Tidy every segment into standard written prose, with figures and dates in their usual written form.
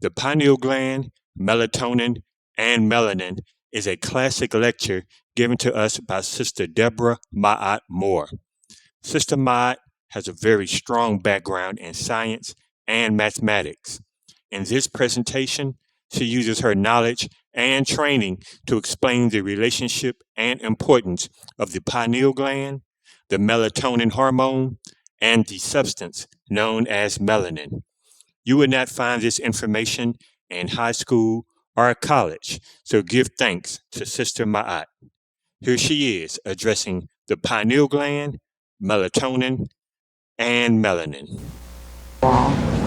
The Pineal Gland, Melatonin, and Melanin is a classic lecture given to us by Sister Deborah Ma'at Moore. Sister Ma'at has a very strong background in science and mathematics. In this presentation, she uses her knowledge and training to explain the relationship and importance of the pineal gland, the melatonin hormone, and the substance known as melanin. You would not find this information in high school or college, so give thanks to Sister Ma'at. Here she is addressing the pineal gland, melatonin, and melanin.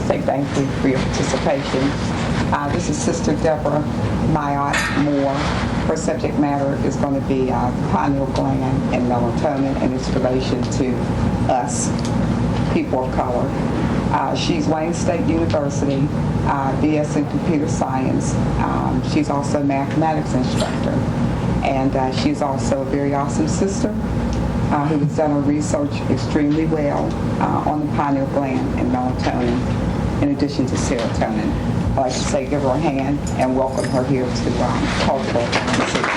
Say thank you for your participation. This is Sister Deborah Ma'at Moore. Her subject matter is going to be the pineal gland and melatonin and its relation to us, people of color. She's Wayne State University, BS in Computer Science. She's also a mathematics instructor. And she's also a very awesome sister who has done her research extremely well on the pineal gland and melatonin, in addition to serotonin. I'd like to say give her a hand and welcome her here to Cultural Decisions.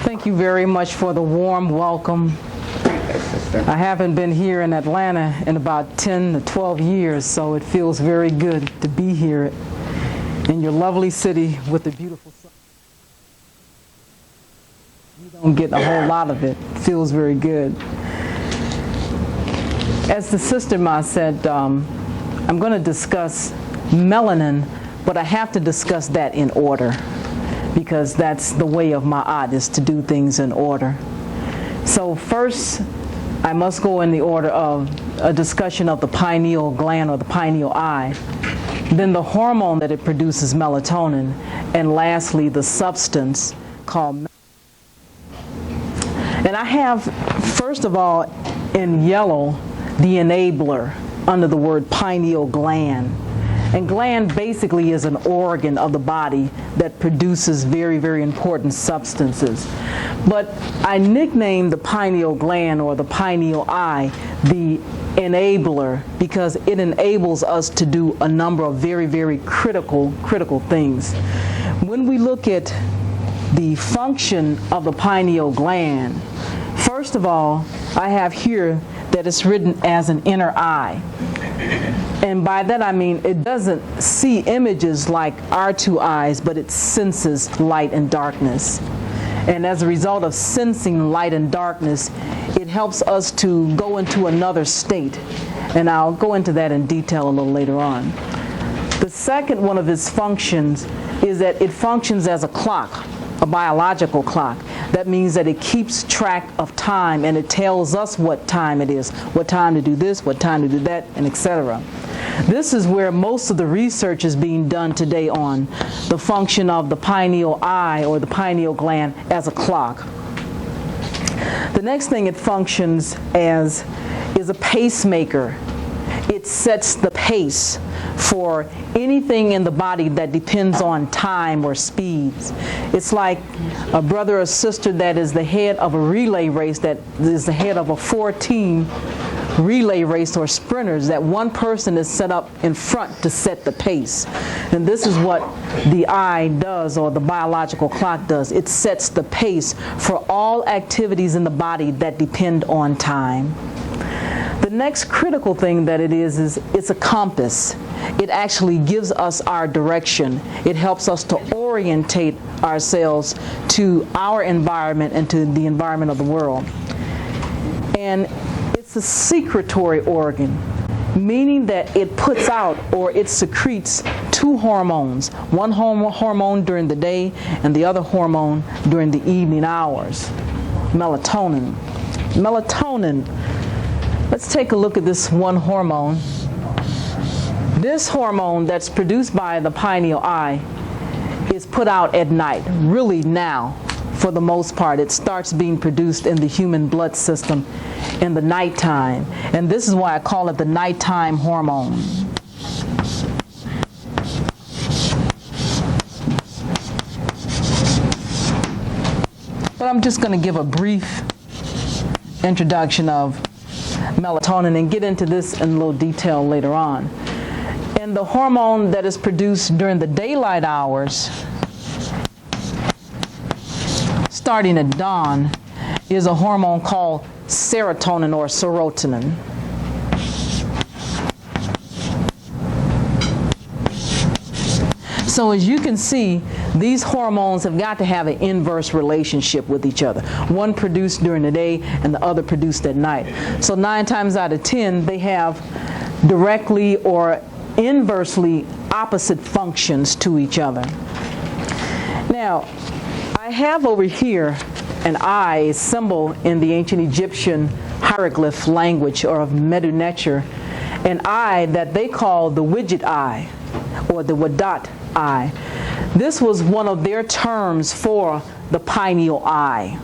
Thank you very much for the warm welcome. I haven't been here in Atlanta in about 10 to 12 years, so it feels very good to be here in your lovely city with the beautiful sun. You don't get a whole lot of it. It feels very good. As the sister Ma said, I'm going to discuss melanin, but I have to discuss that in order because that's the way of Ma'at, is to do things in order. So first, I must go in the order of a discussion of the pineal gland or the pineal eye, then the hormone that it produces, melatonin, and lastly, the substance called melanin. And I have, first of all, in yellow, the enabler under the word pineal gland. And gland basically is an organ of the body that produces very, very important substances. But I nicknamed the pineal gland or the pineal eye the enabler because it enables us to do a number of very, very critical things. When we look at the function of the pineal gland, first of all, I have here that it's written as an inner eye. And by that I mean it doesn't see images like our two eyes, but it senses light and darkness. And as a result of sensing light and darkness, it helps us to go into another state. And I'll go into that in detail a little later on. The second one of its functions is that it functions as a clock, a biological clock. That means that it keeps track of time and it tells us what time it is, what time to do this, what time to do that, and etc. This is where most of the research is being done today on the function of the pineal eye or the pineal gland as a clock. The next thing it functions as is a pacemaker. It sets the pace for anything in the body that depends on time or speeds. It's like a brother or sister that is the head of a relay race, that is the head of a 4-team relay race or sprinters, that one person is set up in front to set the pace. And this is what the eye does, or the biological clock does. It sets the pace for all activities in the body that depend on time. The next critical thing that it is it's a compass. It actually gives us our direction. It helps us to orientate ourselves to our environment and to the environment of the world. And it's a secretory organ, meaning that it puts out or it secretes two hormones, one hormone during the day and the other hormone during the evening hours, melatonin. Melatonin, let's take a look at this one hormone. This hormone that's produced by the pineal eye is put out at night, really now. For the most part, it starts being produced in the human blood system in the nighttime. And this is why I call it the nighttime hormone. But I'm just going to give a brief introduction of melatonin, and get into this in a little detail later on. And the hormone that is produced during the daylight hours, starting at dawn, is a hormone called serotonin or serotonin. So as you can see, these hormones have got to have an inverse relationship with each other. One produced during the day and the other produced at night. So 9 times out of 10, they have directly or inversely opposite functions to each other. Now, I have over here an eye, a symbol in the ancient Egyptian hieroglyph language or of Medu Neter, an eye that they call the widget eye or the wadat eye. This was one of their terms for the pineal eye.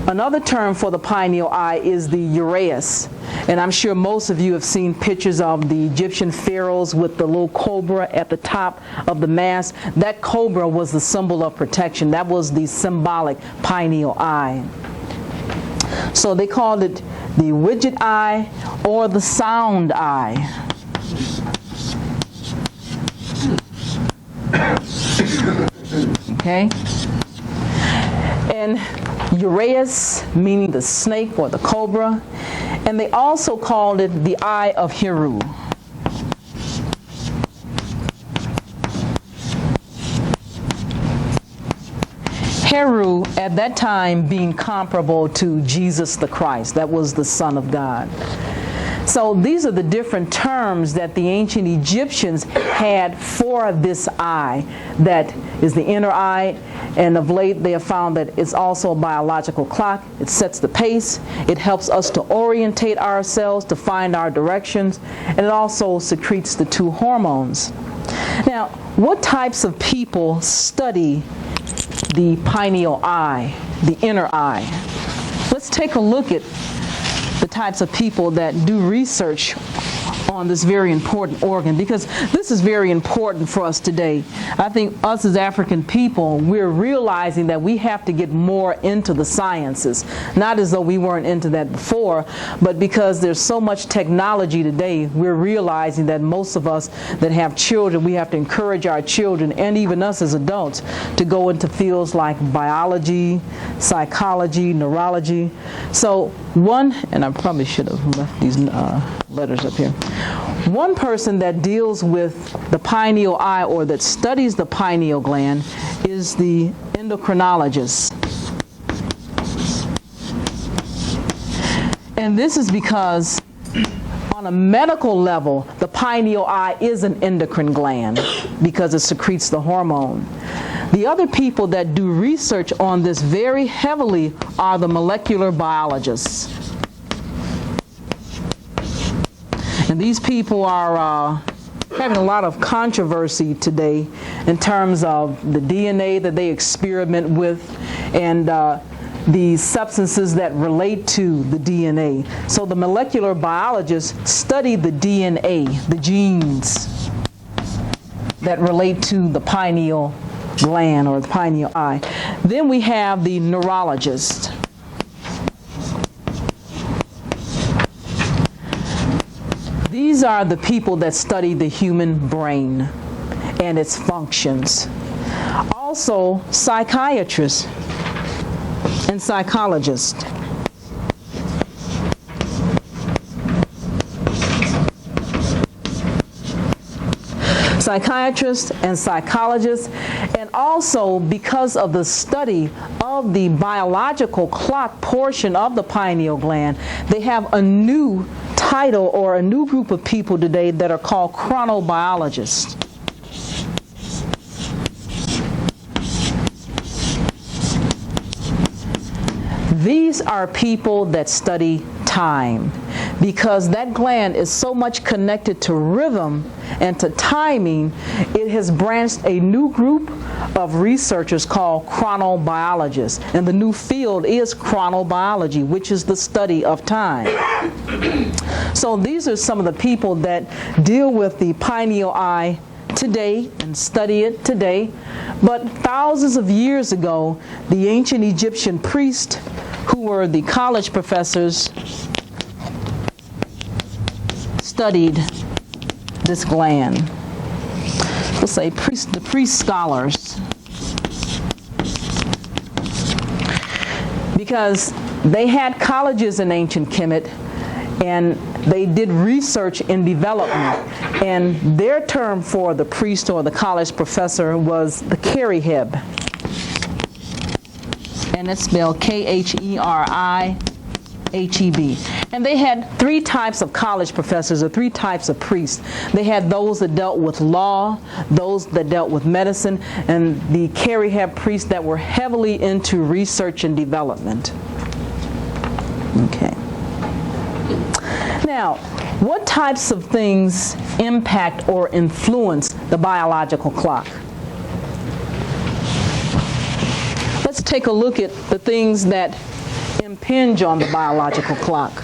Another term for the pineal eye is the uraeus. And I'm sure most of you have seen pictures of the Egyptian pharaohs with the little cobra at the top of the mask. That cobra was the symbol of protection. That was the symbolic pineal eye. So they called it the widget eye or the sound eye. Okay? And uraeus, meaning the snake or the cobra, and they also called it the eye of Heru. Heru at that time being comparable to Jesus the Christ. That was the Son of God. So these are the different terms that the ancient Egyptians had for this eye. That is the inner eye, and of late they have found that it's also a biological clock. It sets the pace. It helps us to orientate ourselves, to find our directions, and it also secretes the 2 hormones. Now, what types of people study the pineal eye, the inner eye? Let's take a look at the types of people that do research on this very important organ, because this is very important for us today. I think us as African people, we're realizing that we have to get more into the sciences. Not as though we weren't into that before, but because there's so much technology today, we're realizing that most of us that have children, we have to encourage our children, and even us as adults, to go into fields like biology, psychology, neurology. So one, and I probably should have left these letters up here. One person that deals with the pineal eye or that studies the pineal gland is the endocrinologist. And this is because on a medical level, the pineal eye is an endocrine gland because it secretes the hormone. The other people that do research on this very heavily are the molecular biologists. And these people are having a lot of controversy today in terms of the DNA that they experiment with and the substances that relate to the DNA. So the molecular biologists study the DNA, the genes that relate to the pineal gland or the pineal eye. Then we have the neurologist. These are the people that study the human brain and its functions. Also, psychiatrists and psychologists. Psychiatrists and psychologists, and also because of the study of the biological clock portion of the pineal gland, they have a new title or a new group of people today that are called chronobiologists. These are people that study time, because that gland is so much connected to rhythm and to timing. It has branched a new group of researchers called chronobiologists, and the new field is chronobiology, which is the study of time. So these are some of the people that deal with the pineal eye today and study it today. But thousands of years ago, the ancient Egyptian priests, who were the college professors studied this gland. Let's say the priest scholars, because they had colleges in ancient Kemet, and they did research in development, and their term for the priest or the college professor was the Keriheb, and it's spelled K-H-E-R-I-H-E-B. And they had three types of college professors, or three types of priests. They had those that dealt with law, those that dealt with medicine, and the Keriheb priests that were heavily into research and development. Okay. Now, what types of things impact or influence the biological clock? Let's take a look at the things that impinge on the biological clock.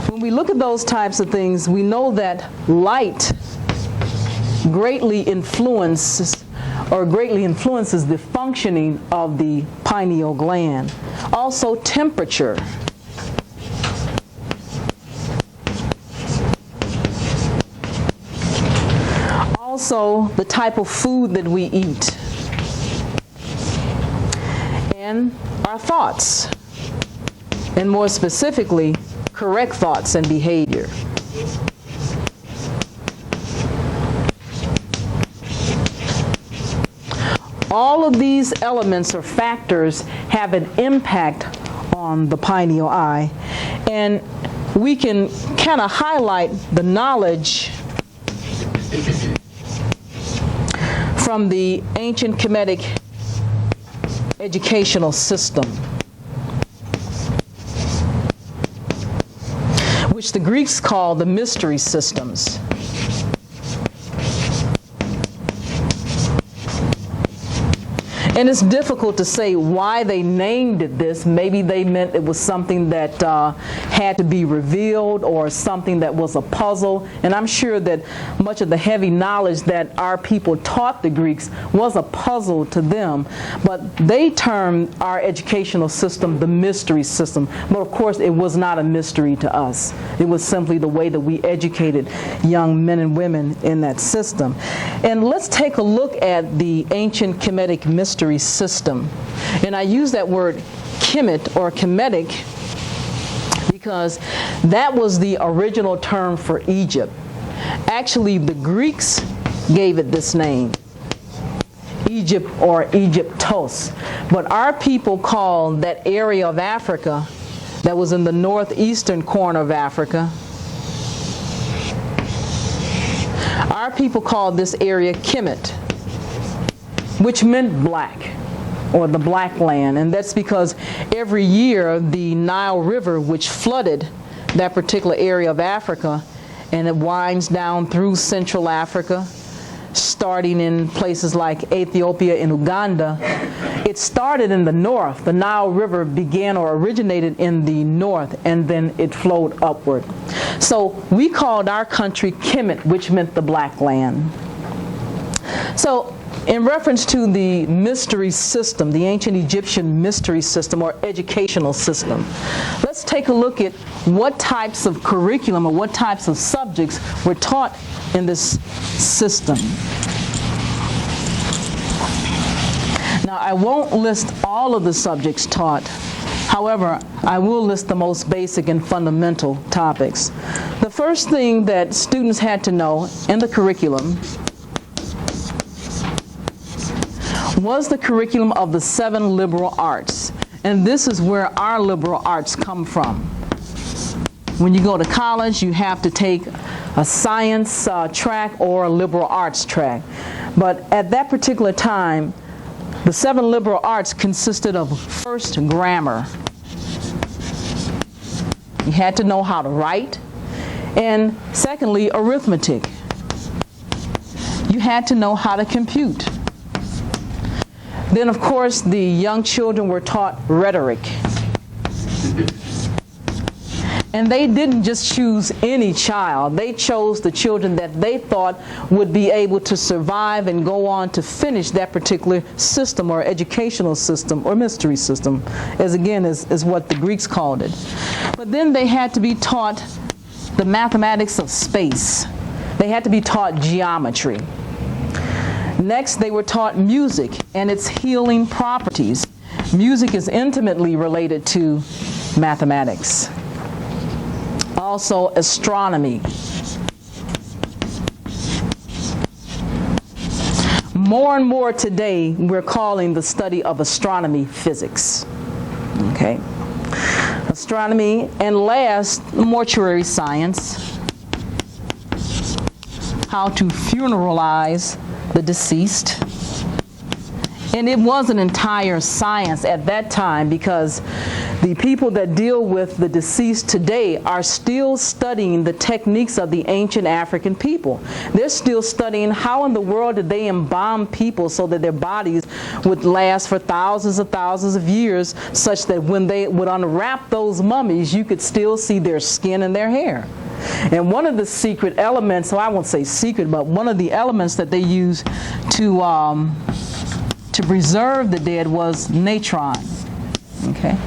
When we look at those types of things, we know that light greatly influences the functioning of the pineal gland. Also, temperature. Also, the type of food that we eat. And our thoughts. And more specifically, correct thoughts and behavior. All of these elements or factors have an impact on the pineal eye, and we can kind of highlight the knowledge from the ancient Kemetic educational system, which the Greeks call the mystery systems. And it's difficult to say why they named it this. Maybe they meant it was something that had to be revealed, or something that was a puzzle. And I'm sure that much of the heavy knowledge that our people taught the Greeks was a puzzle to them. But they termed our educational system the mystery system. But of course, it was not a mystery to us. It was simply the way that we educated young men and women in that system. And let's take a look at the ancient Kemetic mystery system. And I use that word Kemet or Kemetic because that was the original term for Egypt. Actually, the Greeks gave it this name, Egypt or Egyptos. But our people called that area of Africa that was in the northeastern corner of Africa, our people called this area Kemet, which meant black, or the black land. And that's because every year the Nile River, which flooded that particular area of Africa, and it winds down through Central Africa, starting in places like Ethiopia and Uganda. It started in the north. The Nile River began or originated in the north, and then it flowed upward. So we called our country Kemet, which meant the black land. So in reference to the mystery system, the ancient Egyptian mystery system or educational system, let's take a look at what types of curriculum or what types of subjects were taught in this system. Now, I won't list all of the subjects taught. However, I will list the most basic and fundamental topics. The first thing that students had to know in the curriculum was the curriculum of the 7 liberal arts. And this is where our liberal arts come from. When you go to college, you have to take a science track or a liberal arts track. But at that particular time, the 7 liberal arts consisted of, first, grammar. You had to know how to write. And secondly, arithmetic. You had to know how to compute. Then, of course, the young children were taught rhetoric. And they didn't just choose any child. They chose the children that they thought would be able to survive and go on to finish that particular system or educational system or mystery system, as again is what the Greeks called it. But then they had to be taught the mathematics of space. They had to be taught geometry. Next, they were taught music and its healing properties. Music is intimately related to mathematics. Also, astronomy. More and more today, we're calling the study of astronomy physics. Okay? Astronomy, and last, mortuary science. How to funeralize the deceased. And it was an entire science at that time, because the people that deal with the deceased today are still studying the techniques of the ancient African people. They're still studying how in the world did they embalm people so that their bodies would last for thousands of years, such that when they would unwrap those mummies, you could still see their skin and their hair. And one of the secret elements, so I won't say secret, but one of the elements that they used to preserve the dead was natron. Okay.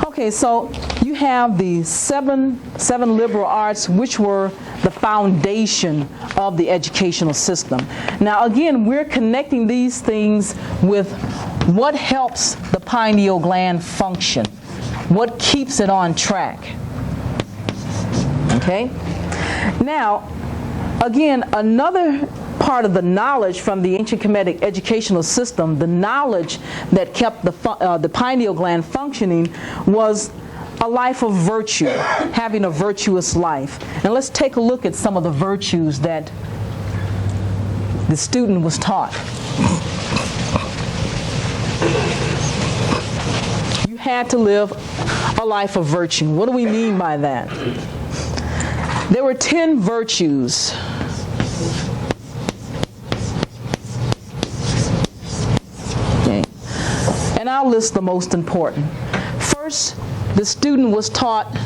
Okay, so you have the seven liberal arts, which were the foundation of the educational system. Now, again, we're connecting these things with what helps the pineal gland function, what keeps it on track. Okay? Now, again, another part of the knowledge from the ancient Kemetic educational system, the knowledge that kept the pineal gland functioning, was a life of virtue, having a virtuous life. And let's take a look at some of the virtues that the student was taught. You had to live a life of virtue. What do we mean by that? There were 10 virtues. Okay. And I'll list the most important. First, the student was taught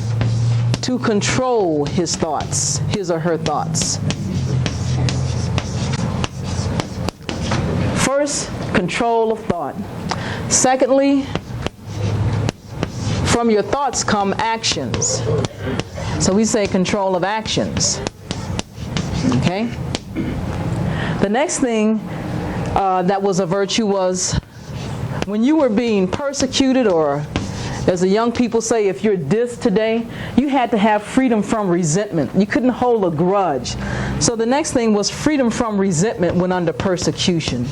to control his thoughts, his or her thoughts. First, control of thought. Secondly, from your thoughts come actions. So we say control of actions. Okay? The next thing that was a virtue was when you were being persecuted, or as the young people say, if you're dissed today, you had to have freedom from resentment. You couldn't hold a grudge. So the next thing was freedom from resentment when under persecution.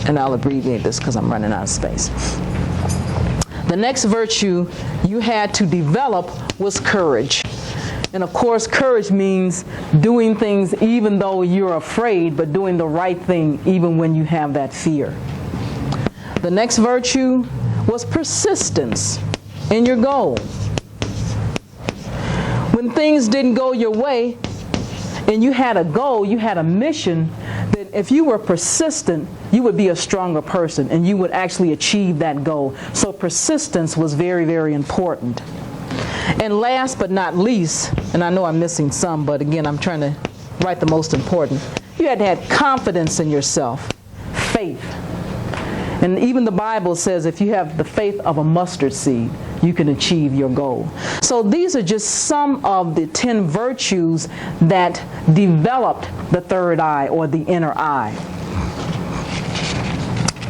And I'll abbreviate this because I'm running out of space. The next virtue you had to develop was courage. And of course, courage means doing things even though you're afraid, but doing the right thing even when you have that fear. The next virtue was persistence in your goal. When things didn't go your way and you had a goal, you had a mission, that if you were persistent, you would be a stronger person and you would actually achieve that goal. So persistence was very, very important. And last but not least, and I know I'm missing some, but again, I'm trying to write the most important, you had to have confidence in yourself, faith. And even the Bible says if you have the faith of a mustard seed, you can achieve your goal. So these are just some of the 10 virtues that developed the third eye, or the inner eye.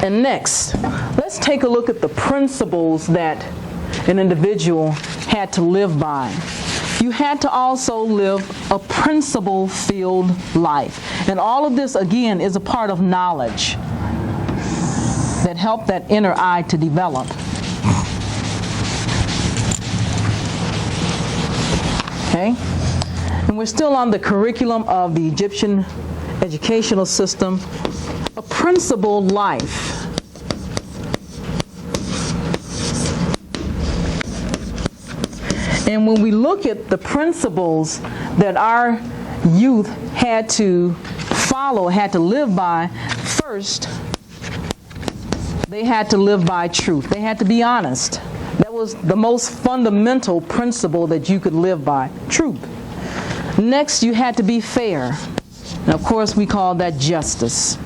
And next, let's take a look at the principles that an individual had to live by. You had to also live a principle-filled life. And all of this, again, is a part of knowledge that helped that inner eye to develop. Okay? And we're still on the curriculum of the Egyptian educational system. A principled life. And when we look at the principles that our youth had to follow, had to live by, first, They had to live by truth. They had to be honest. That was the most fundamental principle that you could live by, truth. Next, you had to be fair. And of course, we call that justice.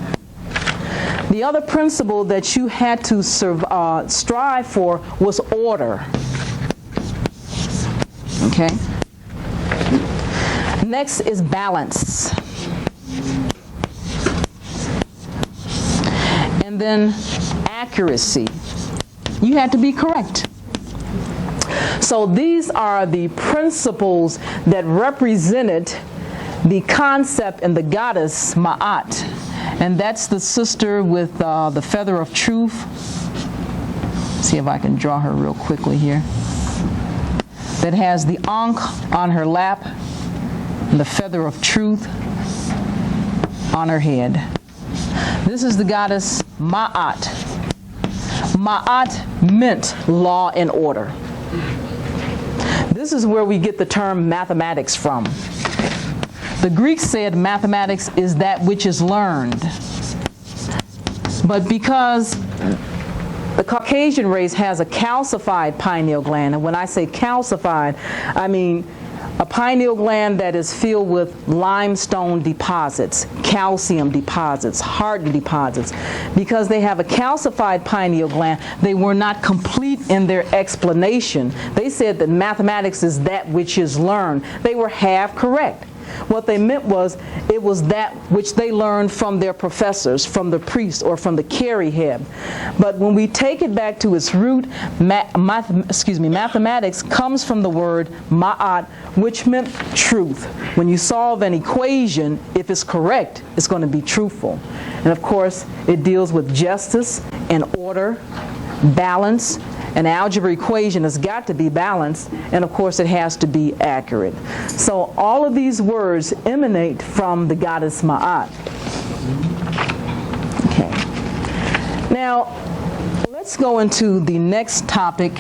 The other principle that you had to strive for was order. Okay? Next is balance. And then accuracy. You had to be correct. So these are the principles that represented the concept and the goddess Ma'at. And that's the sister with the feather of truth. See if I can draw her real quickly here. That has the Ankh on her lap and the feather of truth on her head. This is the goddess Ma'at. Ma'at meant law and order. This is where we get the term mathematics from. The Greeks said mathematics is that which is learned. But because the Caucasian race has a calcified pineal gland, and when I say calcified, I mean a pineal gland that is filled with limestone deposits, calcium deposits, heart deposits. Because they have a calcified pineal gland, they were not complete in their explanation. They said that mathematics is that which is learned. They were half correct. What they meant was, it was that which they learned from their professors, from the priest, or from the Cariheb. But when we take it back to its root, mathematics comes from the word ma'at, which meant truth. When you solve an equation, if it's correct, it's going to be truthful. And of course, it deals with justice and order, balance. An algebra equation has got to be balanced, and of course it has to be accurate. So all of these words emanate from the goddess Ma'at. Okay. Now, let's go into the next topic,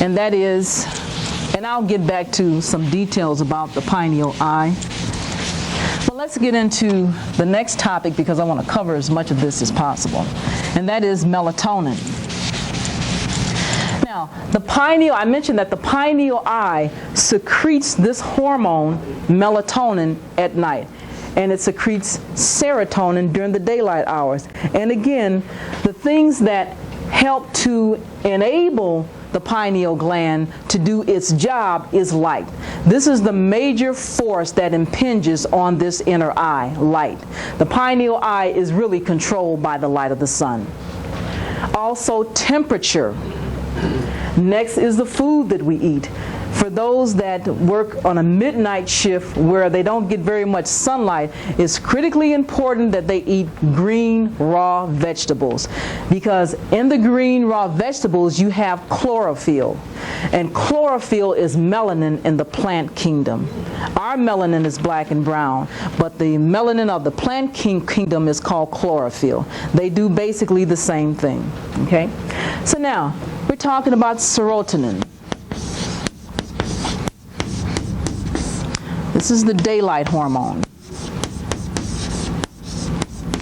and that is, and I'll get back to some details about the pineal eye. But let's get into the next topic because I want to cover as much of this as possible, and that is melatonin. Now, the pineal, I mentioned that the pineal eye secretes this hormone, melatonin, at night. And it secretes serotonin during the daylight hours. And again, the things that help to enable the pineal gland to do its job is light. This is the major force that impinges on this inner eye, light. The pineal eye is really controlled by the light of the sun. Also, temperature. Next is the food that we eat. For those that work on a midnight shift where they don't get very much sunlight, it's critically important that they eat green, raw vegetables. Because in the green, raw vegetables, you have chlorophyll. And chlorophyll is melanin in the plant kingdom. Our melanin is black and brown, but the melanin of the plant kingdom is called chlorophyll. They do basically the same thing. Okay? So now, we're talking about serotonin. This is the daylight hormone.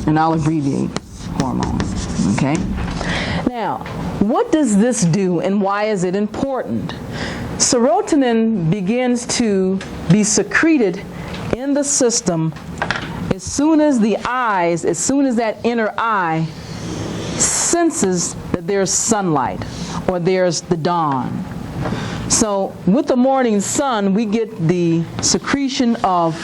And I'll abbreviate hormone. Okay? Now, what does this do and why is it important? Serotonin begins to be secreted in the system as soon as the eyes, as soon as that inner eye senses that there's sunlight or there's the dawn. So with the morning sun, we get the secretion of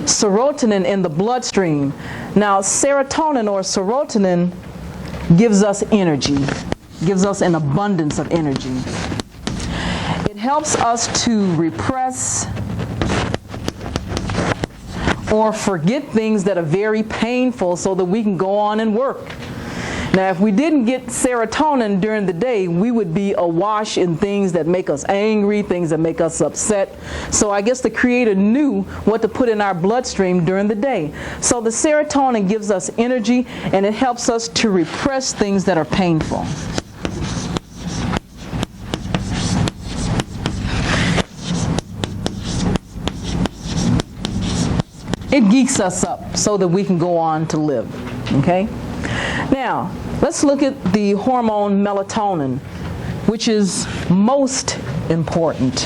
serotonin in the bloodstream. Now, serotonin or serotonin gives us energy, gives us an abundance of energy. It helps us to repress or forget things that are very painful so that we can go on and work. Now, if we didn't get serotonin during the day, we would be awash in things that make us angry, things that make us upset. So I guess the Creator knew what to put in our bloodstream during the day. So the serotonin gives us energy, and it helps us to repress things that are painful. It geeks us up so that we can go on to live. Okay? Now, Let's look at the hormone melatonin, which is most important.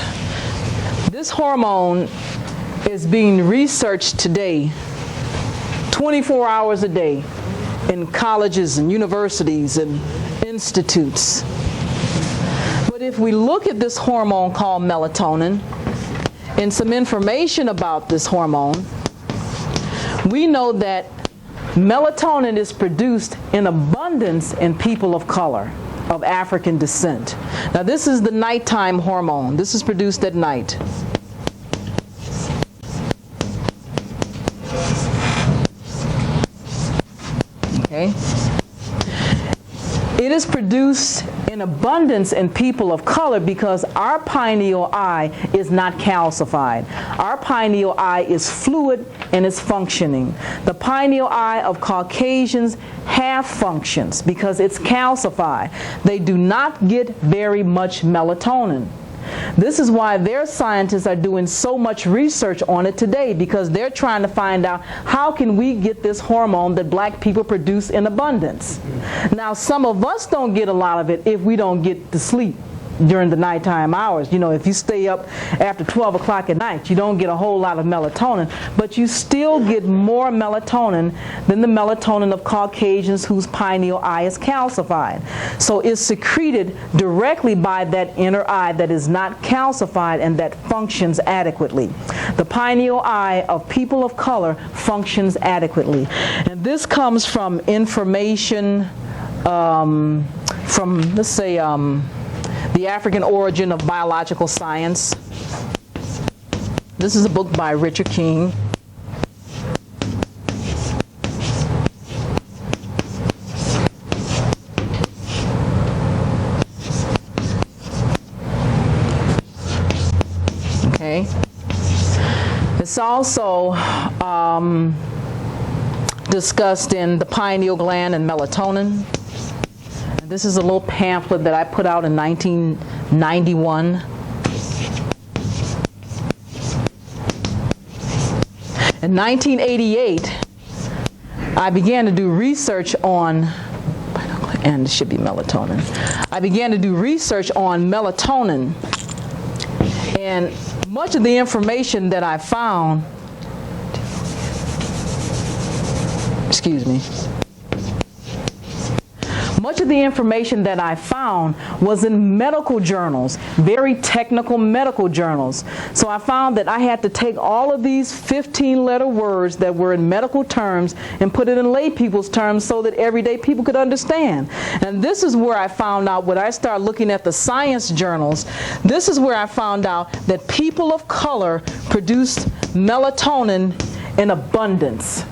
This hormone is being researched today, 24 hours a day, in colleges and universities and institutes. But if we look at this hormone called melatonin and some information about this hormone, we know that melatonin is produced in abundance in people of color, of African descent. Now this is the nighttime hormone. This is produced at night. Okay. It is produced in abundance in people of color because our pineal eye is not calcified. Our pineal eye is fluid and is functioning. The pineal eye of Caucasians have functions because it's calcified. They do not get very much melatonin. This is why their scientists are doing so much research on it today, because they're trying to find out how can we get this hormone that black people produce in abundance. Now, some of us don't get a lot of it if we don't get to sleep during the nighttime hours. You know, if you stay up after 12 o'clock at night, you don't get a whole lot of melatonin, but you still get more melatonin than the melatonin of Caucasians whose pineal eye is calcified. So it's secreted directly by that inner eye that is not calcified and that functions adequately. The pineal eye of people of color functions adequately. And this comes from information from, let's say, The African Origin of Biological Science. This is a book by Richard King. Okay. It's also discussed in the pineal gland and melatonin. This is a little pamphlet that I put out in 1991. In 1988, I began to do research on, and it should be melatonin. I began to do research on melatonin, and much of the information that I found, much of the information that I found was in medical journals, very technical medical journals. So I found that I had to take all of these 15-letter words that were in medical terms and put it in lay people's terms so that everyday people could understand. And this is where I found out, when I started looking at the science journals, this is where I found out that people of color produced melatonin in abundance,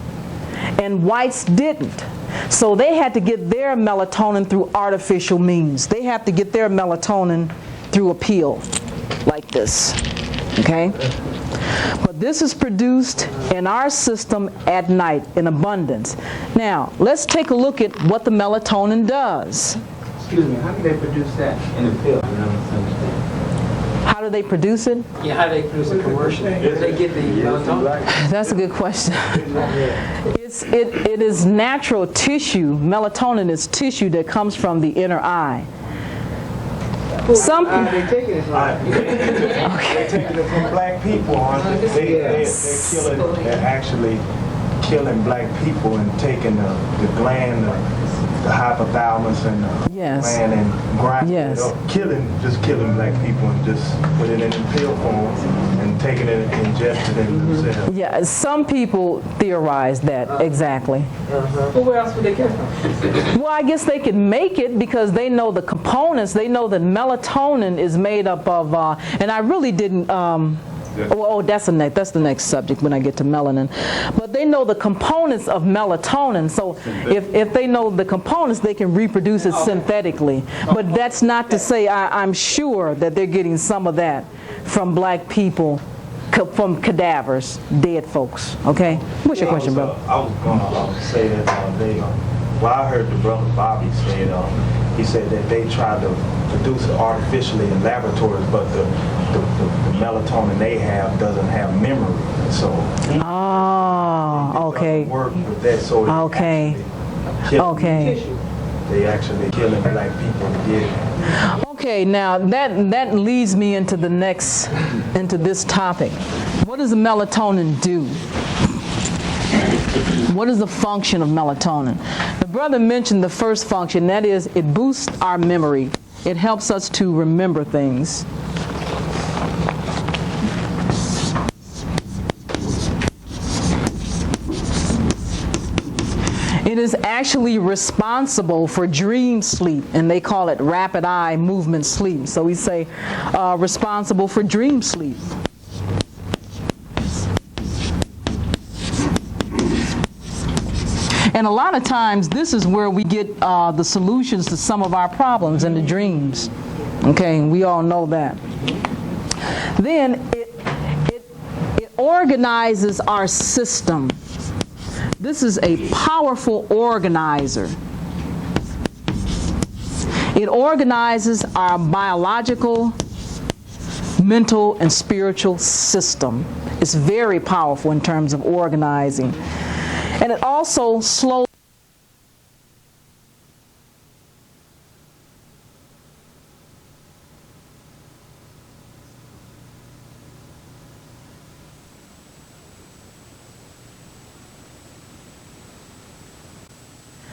and whites didn't. So they had to get their melatonin through artificial means. They have to get their melatonin through a pill, like this, okay? But this is produced in our system at night in abundance. Now, let's take a look at what the melatonin does. Excuse me, how do they produce that in a pill? I don't understand. How do they produce it? Yeah, how do they produce it commercially? Where do they get the melatonin? That's a good question. It is natural tissue. Melatonin is tissue that comes from the inner eye. Some How are they taking it from? They're taking it from black people. They're actually killing black people and taking the gland, the hypothalamus and the gland and grinding it up, just killing black people and just put it in pill form and taking it and ingesting it themselves. Yeah, some people theorize that, exactly. Well, where else would they get from? Well, I guess they can make it because they know the components. They know that melatonin is made up of, and I really didn't, that's the next subject when I get to melanin. But they know the components of melatonin, so if they know the components, they can reproduce it synthetically. But that's not to say I'm sure that they're getting some of that from black people, from cadavers, dead folks. Okay? What's your question, brother? I was going to say that I heard the brother Bobby say it. He said that they tried to produce it artificially in laboratories, but the melatonin they have doesn't have memory. So it okay. doesn't work with that. So Okay. they actually killing black people to get it. Okay, now that leads me into this topic. What does the melatonin do? What is the function of melatonin? The brother mentioned the first function, that is, it boosts our memory. It helps us to remember things. It is actually responsible for dream sleep, and they call it rapid eye movement sleep. So we say responsible for dream sleep. And a lot of times, this is where we get the solutions to some of our problems in the dreams. Okay, we all know that. Then it organizes our system. This is a powerful organizer. It organizes our biological, mental, and spiritual system. It's very powerful in terms of organizing. And it also slows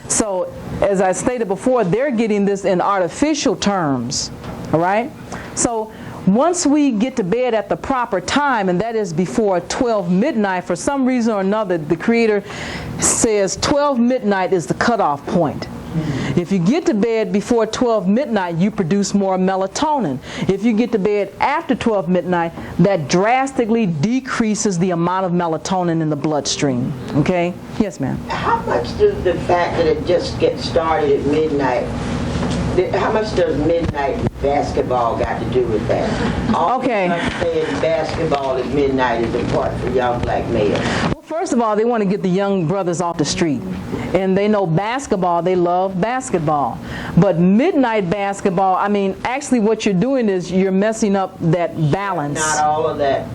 So, as I stated before, they're getting this in artificial terms, all right? So, once we get to bed at the proper time, and that is before 12 midnight, for some reason or another, the Creator says 12 midnight is the cutoff point. If you get to bed before 12 midnight, you produce more melatonin. If you get to bed after 12 midnight, that drastically decreases the amount of melatonin in the bloodstream. Okay? Yes, ma'am. How much does the fact that it just gets started at midnight, how much does midnight basketball got to do with that? Okay. Saying basketball at midnight is important for young black males. Well, first of all, they want to get the young brothers off the street. And they know basketball, they love basketball. But midnight basketball, I mean, actually what you're doing is you're messing up that balance. Not all of that.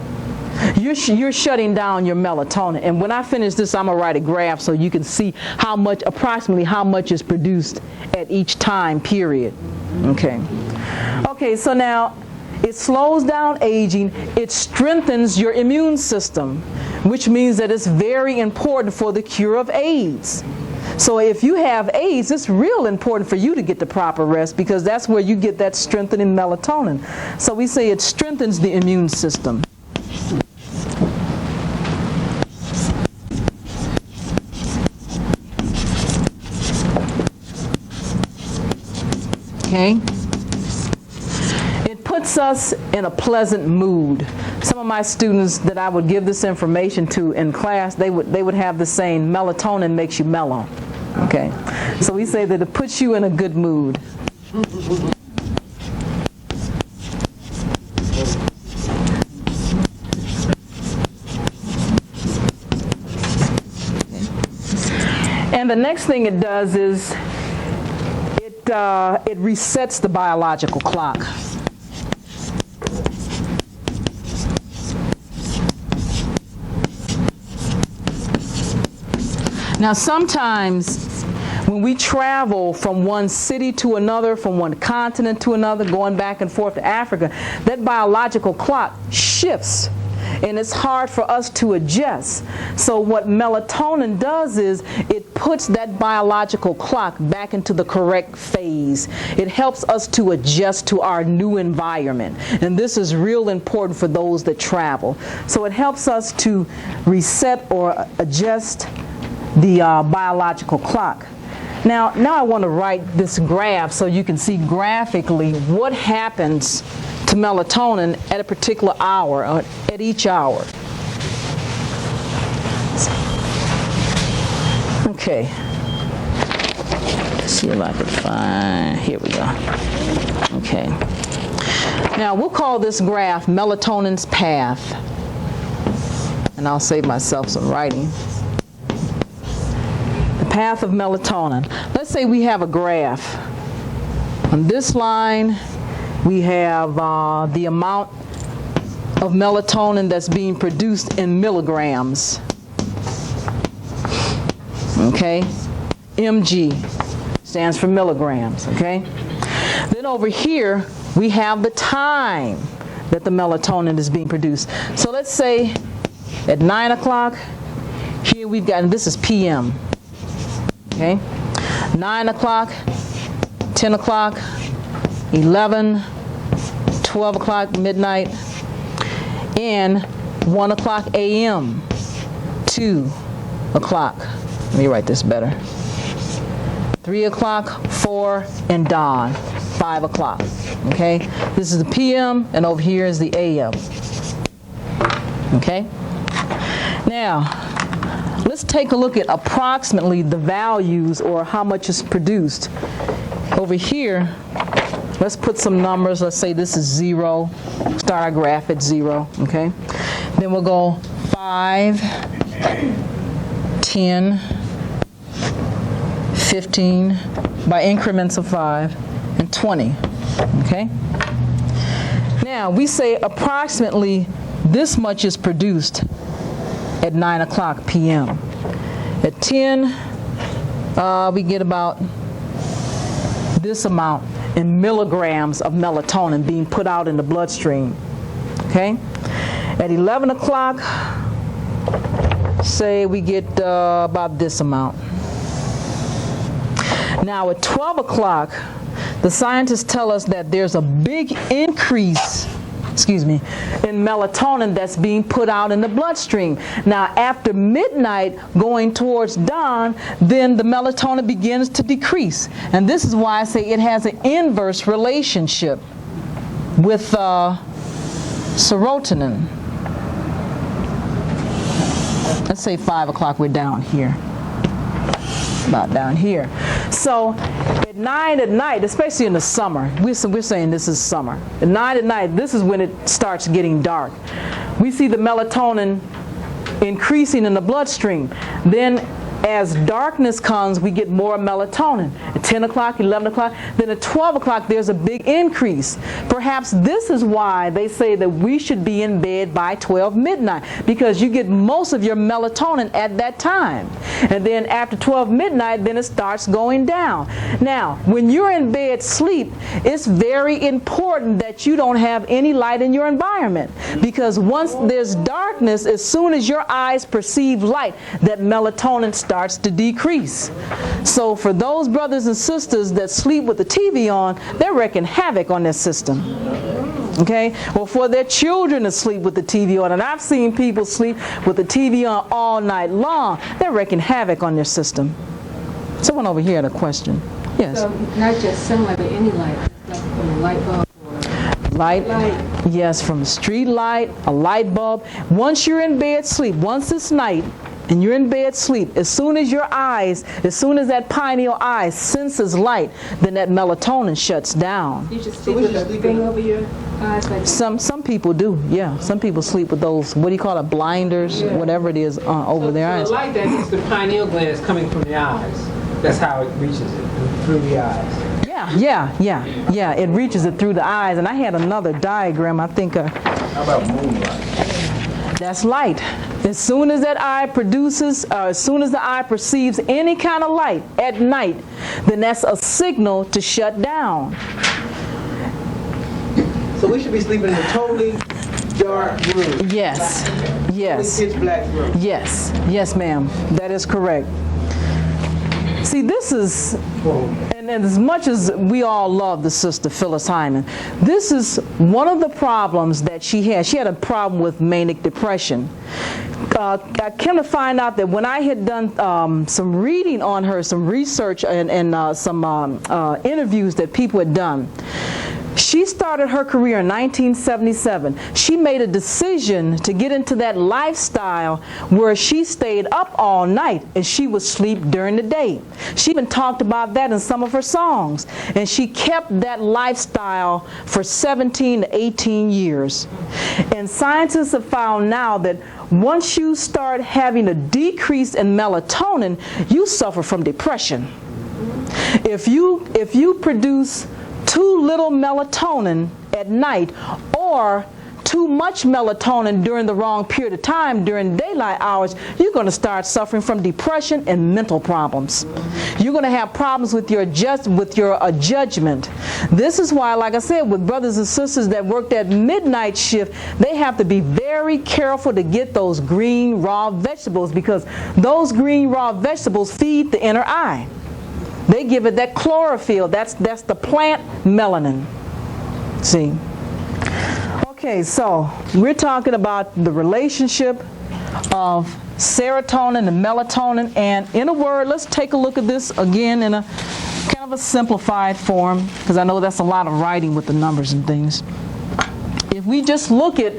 You're shutting down your melatonin. And when I finish this, I'm going to write a graph so you can see how much, approximately how much is produced at each time period. Okay. Okay, so now it slows down aging. It strengthens your immune system, which means that it's very important for the cure of AIDS. So if you have AIDS, it's real important for you to get the proper rest, because that's where you get that strengthening melatonin. So we say it strengthens the immune system. Okay? It puts us in a pleasant mood. Some of my students that I would give this information to in class, they would have the saying, melatonin makes you mellow. Okay? So we say that it puts you in a good mood. And the next thing it does is it resets the biological clock. Now sometimes when we travel from one city to another, from one continent to another, going back and forth to Africa, that biological clock shifts. And it's hard for us to adjust. So what melatonin does is it puts that biological clock back into the correct phase. It helps us to adjust to our new environment. And this is real important for those that travel. So it helps us to reset or adjust the biological clock. Now I want to write this graph so you can see graphically what happens to melatonin at a particular hour, or at each hour. Okay. Let's see if I can find, here we go. Okay. Now we'll call this graph melatonin's path. And I'll save myself some writing. The path of melatonin. Let's say we have a graph. On this line, we have the amount of melatonin that's being produced in milligrams. Okay? mg. Stands for milligrams, okay? Then over here, we have the time that the melatonin is being produced. So let's say at 9 o'clock, here we've got, and this is PM, okay? 9 o'clock, 10 o'clock, 11, 12 o'clock, midnight, and 1 o'clock a.m., 2 o'clock. Let me write this better. 3 o'clock, 4, and dawn, 5 o'clock. Okay? This is the PM, and over here is the AM. Okay? Now, let's take a look at approximately the values or how much is produced. Over here, let's put some numbers. Let's say this is 0. Start our graph at 0. Okay? Then we'll go 5, 10, 15, by increments of 5, and 20. Okay? Now, we say approximately this much is produced at 9 o'clock p.m. At 10, we get about this amount in milligrams of melatonin being put out in the bloodstream. Okay? At 11 o'clock, say we get about this amount. Now at 12 o'clock, the scientists tell us that there's a big increase, in melatonin that's being put out in the bloodstream. Now after midnight, going towards dawn, then the melatonin begins to decrease. And this is why I say it has an inverse relationship with serotonin. Let's say 5 o'clock, we're down here. About down here. So at 9 at night, especially in the summer, we're saying this is summer. At 9 at night, this is when it starts getting dark. We see the melatonin increasing in the bloodstream. Then as darkness comes, we get more melatonin. At 10 o'clock, 11 o'clock, then at 12 o'clock, there's a big increase. Perhaps this is why they say that we should be in bed by 12 midnight, because you get most of your melatonin at that time. And then after 12 midnight, then it starts going down. Now, when you're in bed sleep, it's very important that you don't have any light in your environment, because once there's darkness, as soon as your eyes perceive light, that melatonin starts to decrease. So for those brothers and sisters that sleep with the TV on, they're wreaking havoc on their system. Okay? Or for their children to sleep with the TV on, and I've seen people sleep with the TV on all night long, they're wreaking havoc on their system. Someone over here had a question. Yes? So not just sunlight, but any light, like from a light bulb or light? Yes, from a street light, a light bulb. Once you're in bed sleep, once it's night, and you're in bed sleep, as soon as that pineal eye senses light, then that melatonin shuts down. You just sleep with a thing over your eyes? Like Some people do, yeah. Some people sleep with those, what do you call it, blinders, whatever it is, over their eyes. The light that hits the pineal gland is coming from the eyes. That's how it reaches it, through the eyes. Yeah, it reaches it through the eyes. And I had another diagram, I think. How about moonlight? That's light. As soon as that eye produces, as soon as the eye perceives any kind of light at night, then that's a signal to shut down. So we should be sleeping in a totally dark room. Yes. Pitch black room. Yes, ma'am. That is correct. See, this is, and as much as we all love the sister Phyllis Hyman, this is one of the problems that she had. She had a problem with manic depression. I came to find out that when I had done some reading on her, some research and some interviews that people had done, she started her career in 1977. She made a decision to get into that lifestyle where she stayed up all night and she would sleep during the day. She even talked about that in some of her songs. And she kept that lifestyle for 17 to 18 years. And scientists have found now that once you start having a decrease in melatonin, you suffer from depression. If you produce too little melatonin at night or too too much melatonin during the wrong period of time, during daylight hours, you're going to start suffering from depression and mental problems. You're going to have problems with your judgment. This is why, like I said, with brothers and sisters that work that midnight shift, they have to be very careful to get those green raw vegetables, because those green raw vegetables feed the inner eye. They give it that chlorophyll. That's the plant melanin. See? Okay, so we're talking about the relationship of serotonin and melatonin, and in a word, let's take a look at this again in a kind of a simplified form, because I know that's a lot of writing with the numbers and things. If we just look at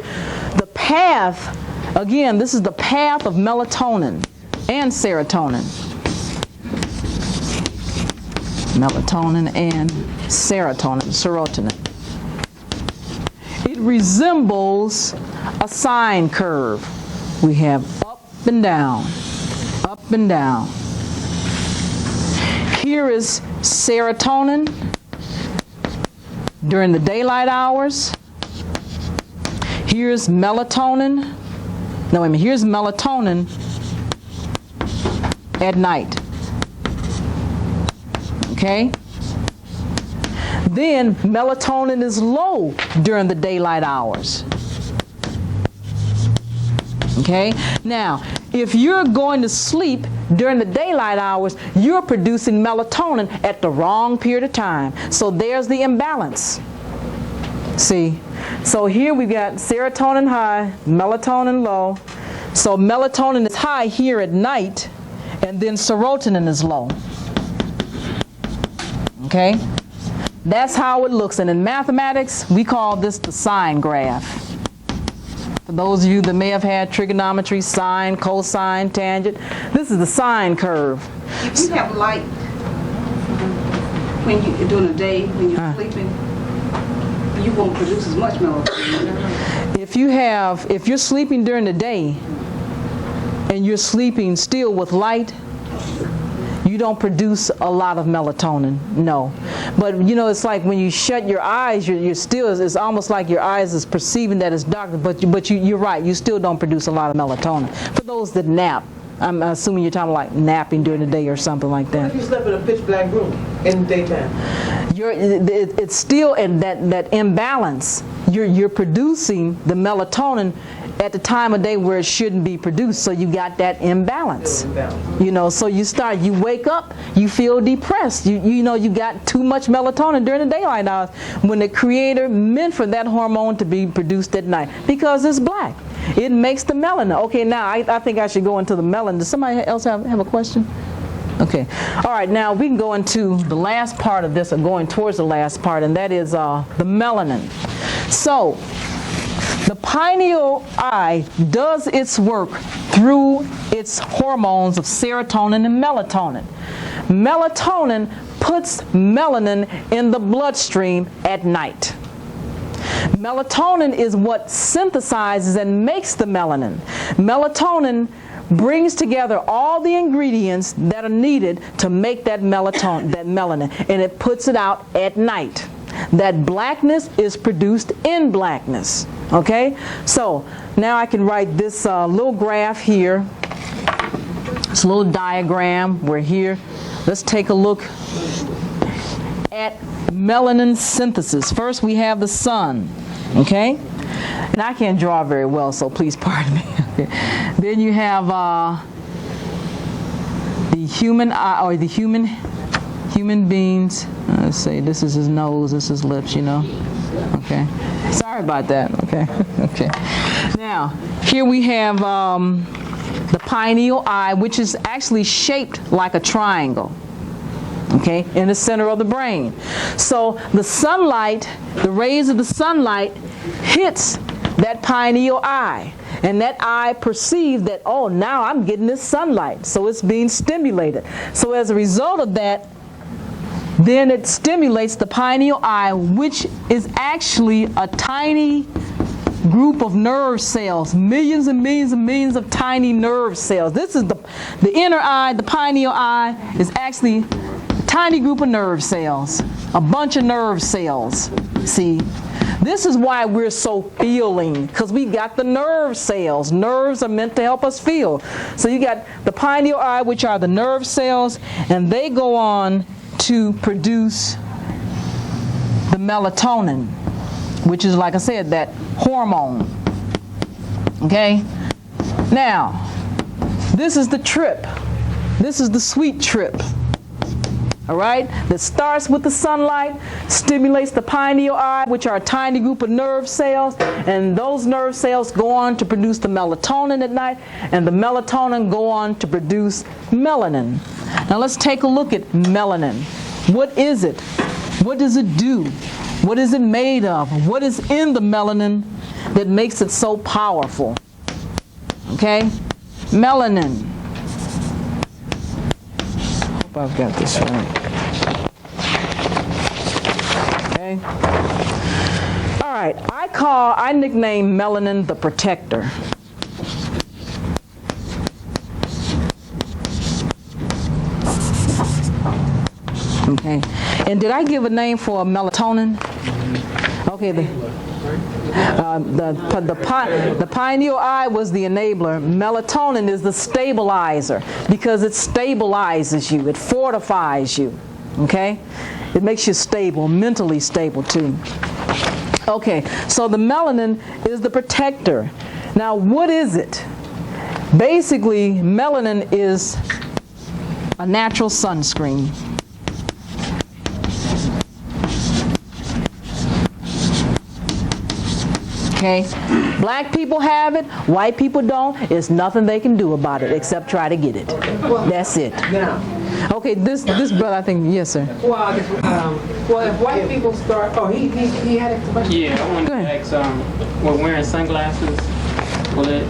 the path, again, this is the path of melatonin and serotonin. Melatonin and serotonin. It resembles a sine curve. We have up and down, up and down. Here is serotonin during the daylight hours. Here's melatonin. No, wait a minute. Here's melatonin at night. Okay? Then melatonin is low during the daylight hours. Okay? Now, if you're going to sleep during the daylight hours, you're producing melatonin at the wrong period of time. So there's the imbalance. See? So here we've got serotonin high, melatonin low. So melatonin is high here at night, and then serotonin is low. Okay? That's how it looks. And in mathematics, we call this the sine graph. For those of you that may have had trigonometry, sine, cosine, tangent, this is the sine curve. If you have light when you during the day when you're sleeping, you won't produce as much melatonin. If you're sleeping during the day and you're sleeping still with light, you don't produce a lot of melatonin, no. But you know, it's like when you shut your eyes, you're still, it's almost like your eyes is perceiving that it's dark, but you're right, you still don't produce a lot of melatonin. For those that nap, I'm assuming you're talking like napping during the day or something like that. What if you slept in a pitch black room in the daytime? It's still in that imbalance. You're producing the melatonin at the time of day where it shouldn't be produced, so you got that imbalance. You know, so you wake up, you feel depressed. You know you got too much melatonin during the daylight hours when the Creator meant for that hormone to be produced at night, because it's black. It makes the melanin. Okay, now I think I should go into the melanin. Does somebody else have a question? Okay. All right, now we can go into the last part of this, or going towards the last part, and that is the melanin. So, the pineal eye does its work through its hormones of serotonin and melatonin. Melatonin puts melanin in the bloodstream at night. Melatonin is what synthesizes and makes the melanin. Melatonin brings together all the ingredients that are needed to make that melanin, and it puts it out at night. That blackness is produced in blackness. Okay? So now I can write this little graph here. This little diagram. We're here. Let's take a look at melanin synthesis. First we have the sun. Okay? And I can't draw very well, so please pardon me. Okay. Then you have the human eye, or the human beings. Let's say this is his nose, this is lips, you know. Okay. Sorry about that. Okay. Okay. Now, here we have the pineal eye, which is actually shaped like a triangle. Okay, in the center of the brain. So the sunlight, the rays of the sunlight hits that pineal eye, and that eye perceives that, oh, now I'm getting this sunlight, so it's being stimulated. So as a result of that, then it stimulates the pineal eye, which is actually a tiny group of nerve cells, millions and millions and millions of tiny nerve cells. This is the inner eye, the pineal eye is actually a tiny group of nerve cells. a bunch of nerve cells. See, this is why we're so feeling, because we got the nerve cells. Nerves are meant to help us feel. So you got the pineal eye, which are the nerve cells, and they go on to produce the melatonin, which is, like I said, that hormone. Okay? Now, this is the trip. This is the sweet trip. All right? That starts with the sunlight, stimulates the pineal eye, which are a tiny group of nerve cells, and those nerve cells go on to produce the melatonin at night, and the melatonin go on to produce melanin. Now let's take a look at melanin. What is it? What does it do? What is it made of? What is in the melanin that makes it so powerful? Okay? Melanin. Hope I've got this right. Okay? All right. I nickname melanin the protector. Okay. And did I give a name for melatonin? Okay. The pineal eye was the enabler. Melatonin is the stabilizer because it stabilizes you. It fortifies you. Okay? It makes you stable, mentally stable too. Okay, so the melanin is the protector. Now, what is it? Basically, melanin is a natural sunscreen. Okay, black people have it, white people don't. There's nothing they can do about it except try to get it. That's it. Okay, this brother, I think, yes, sir. Well, if white people start, he had a question. Yeah, I wanted to ask, when wearing sunglasses, will it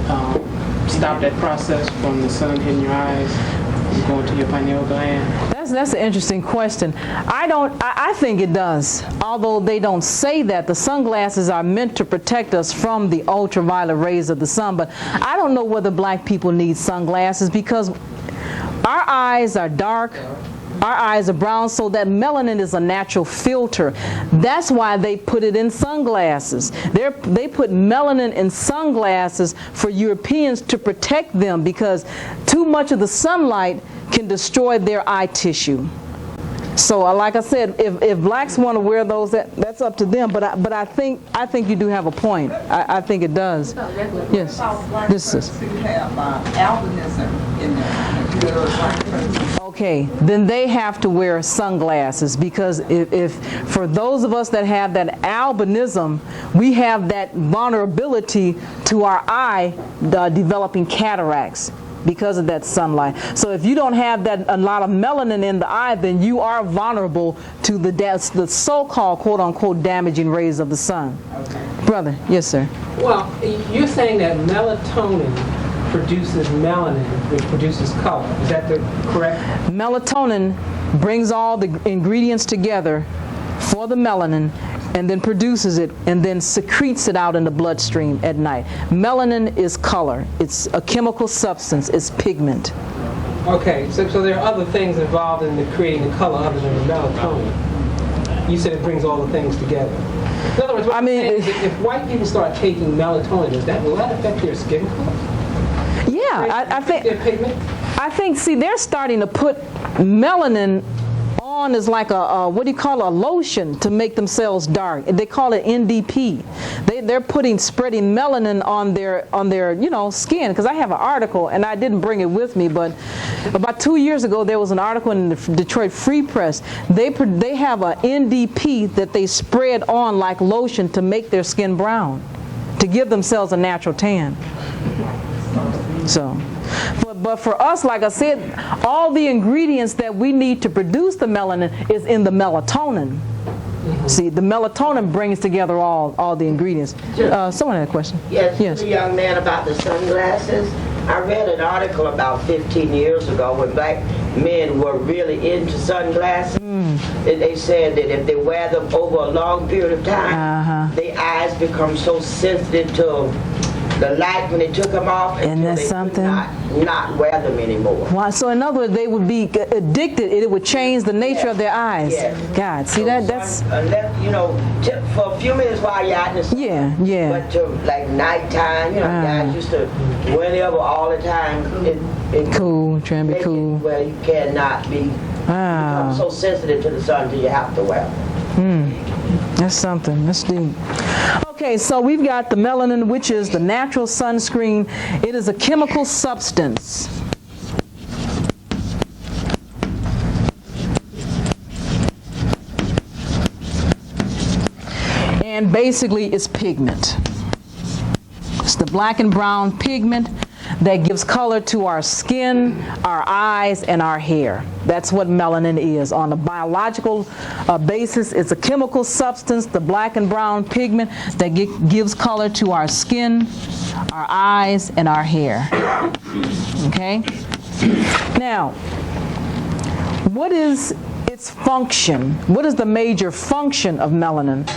stop that process from the sun hitting your eyes and going to your pineal gland? That's an interesting question. I think it does. Although they don't say that, the sunglasses are meant to protect us from the ultraviolet rays of the sun. But I don't know whether black people need sunglasses because our eyes are dark. Our eyes are brown, so that melanin is a natural filter. That's why they put it in sunglasses. They put melanin in sunglasses for Europeans to protect them because too much of the sunlight can destroy their eye tissue. So, like I said, if blacks want to wear those, that's up to them. But I think you do have a point. I think it does. Yes. This is. Okay, then they have to wear sunglasses because if for those of us that have that albinism, we have that vulnerability to our eye developing cataracts because of that sunlight. So if you don't have a lot of melanin in the eye, then you are vulnerable to the so-called quote-unquote damaging rays of the sun. Okay. Brother, yes, sir. Well, you're saying that melatonin produces melanin, which produces color. Is that correct? Melatonin brings all the ingredients together for the melanin and then produces it and then secretes it out in the bloodstream at night. Melanin is color. It's a chemical substance. It's pigment. Okay, so there are other things involved in creating the color other than the melatonin. You said it brings all the things together. In other words, what if white people start taking melatonin, will that affect their skin color? Yeah, I think, see, they're starting to put melanin on as like a a lotion to make themselves dark. They call it NDP. They're spreading melanin on their skin. Because I have an article, and I didn't bring it with me, but about 2 years ago there was an article in the Detroit Free Press. They have a NDP that they spread on like lotion to make their skin brown, to give themselves a natural tan. So, but for us, like I said, all the ingredients that we need to produce the melanin is in the melatonin. See, the melatonin brings together all the ingredients. Someone had a question. Yes. The young man about the sunglasses. I read an article about 15 years ago when black men were really into sunglasses. And they said that if they wear them over a long period of time, their eyes become so sensitive to the light when they took them off Isn't until that they something? could not wear them anymore. Why? So in other words, they would be addicted. It would change the nature of their eyes. Yes. God, see that? That's Unless, for a few minutes while you're out in the sun. yeah. But to like nighttime, guys used to whenever all the time. It Cool, trying to be make cool. it where you cannot become so sensitive to the sun until you have to wear them. That's something. That's deep. Okay, so we've got the melanin, which is the natural sunscreen. It is a chemical substance. And basically it's pigment. It's the black and brown pigment that gives color to our skin, our eyes, and our hair. That's what melanin is. On a biological basis, it's a chemical substance, the black and brown pigment that gives color to our skin, our eyes, and our hair. Okay? Now, what is its function? What is the major function of melanin?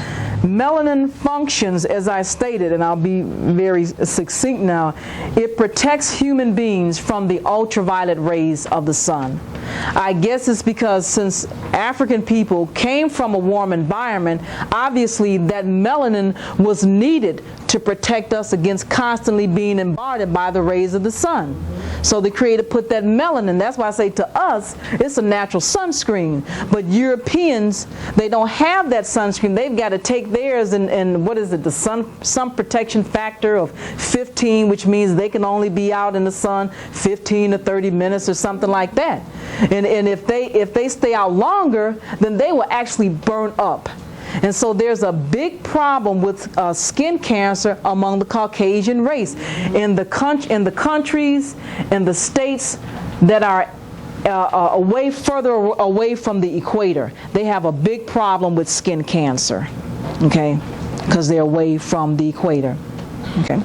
Melanin functions, as I stated, and I'll be very succinct now, it protects human beings from the ultraviolet rays of the sun. I guess it's because since African people came from a warm environment, obviously that melanin was needed to protect us against constantly being bombarded by the rays of the sun. So the Creator put that melanin. That's why I say to us, it's a natural sunscreen. But Europeans, they don't have that sunscreen. They've got to take theirs and what is it, the sun protection factor of 15, which means they can only be out in the sun 15 to 30 minutes or something like that. And if they stay out longer, then they will actually burn up. And so there's a big problem with skin cancer among the Caucasian race. In the countries and the states that are further away from the equator, they have a big problem with skin cancer, okay, because they're away from the equator, okay.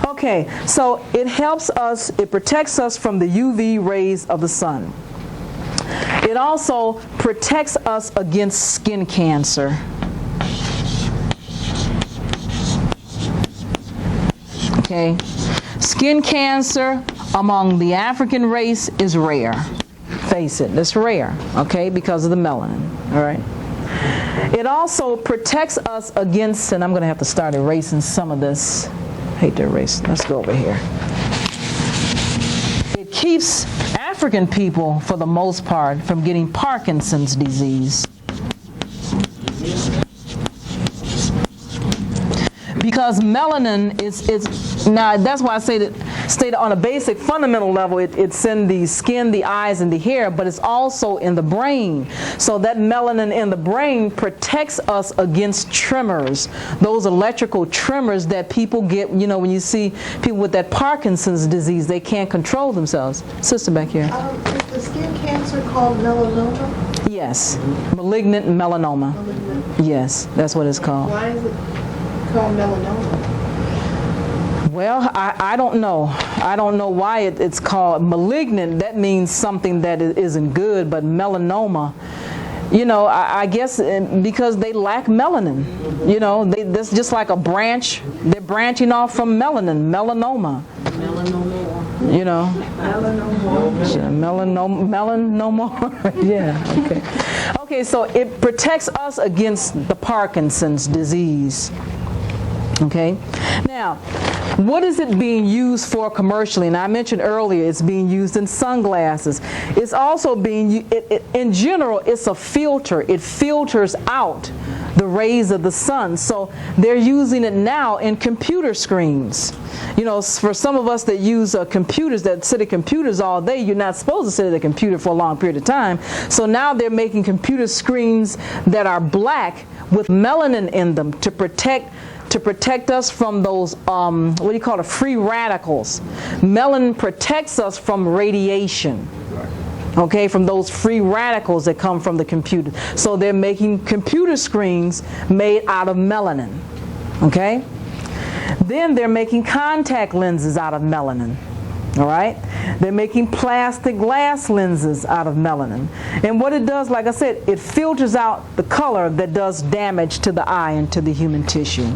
Okay, so it helps us, it protects us from the UV rays of the sun. It also protects us against skin cancer. Okay, skin cancer among the African race is rare. Face it, it's rare, okay, because of the melanin, all right? It also protects us against, and I'm going to have to start erasing some of this. I hate to erase. Let's go over here. It keeps African people, for the most part, from getting Parkinson's disease. Because melanin is now, that's why I say that, stated on a basic fundamental level, it's in the skin, the eyes, and the hair, but it's also in the brain. So that melanin in the brain protects us against tremors, those electrical tremors that people get, when you see people with that Parkinson's disease, they can't control themselves. Sister back here. Is the skin cancer called melanoma? Yes, malignant melanoma. Yes, that's what it's called. Why is it called melanoma? Well, I don't know. I don't know why it's called malignant. That means something that isn't good, but melanoma, I guess because they lack melanin. That's just like a branch. They're branching off from melanin, melanoma. Melanoma. Yeah, okay. Okay, so it protects us against the Parkinson's disease. Okay, now what is it being used for commercially? And I mentioned earlier it's being used in sunglasses. It's also being in general, it's a filter. It filters out the rays of the sun. So they're using it now in computer screens. For some of us that use computers, that sit at computers all day, you're not supposed to sit at a computer for a long period of time. So now they're making computer screens that are black with melanin in them to protect us from those, free radicals. Melanin protects us from radiation, okay, from those free radicals that come from the computer. So they're making computer screens made out of melanin, okay? Then they're making contact lenses out of melanin. All right? They're making plastic glass lenses out of melanin. And what it does, like I said, it filters out the color that does damage to the eye and to the human tissue.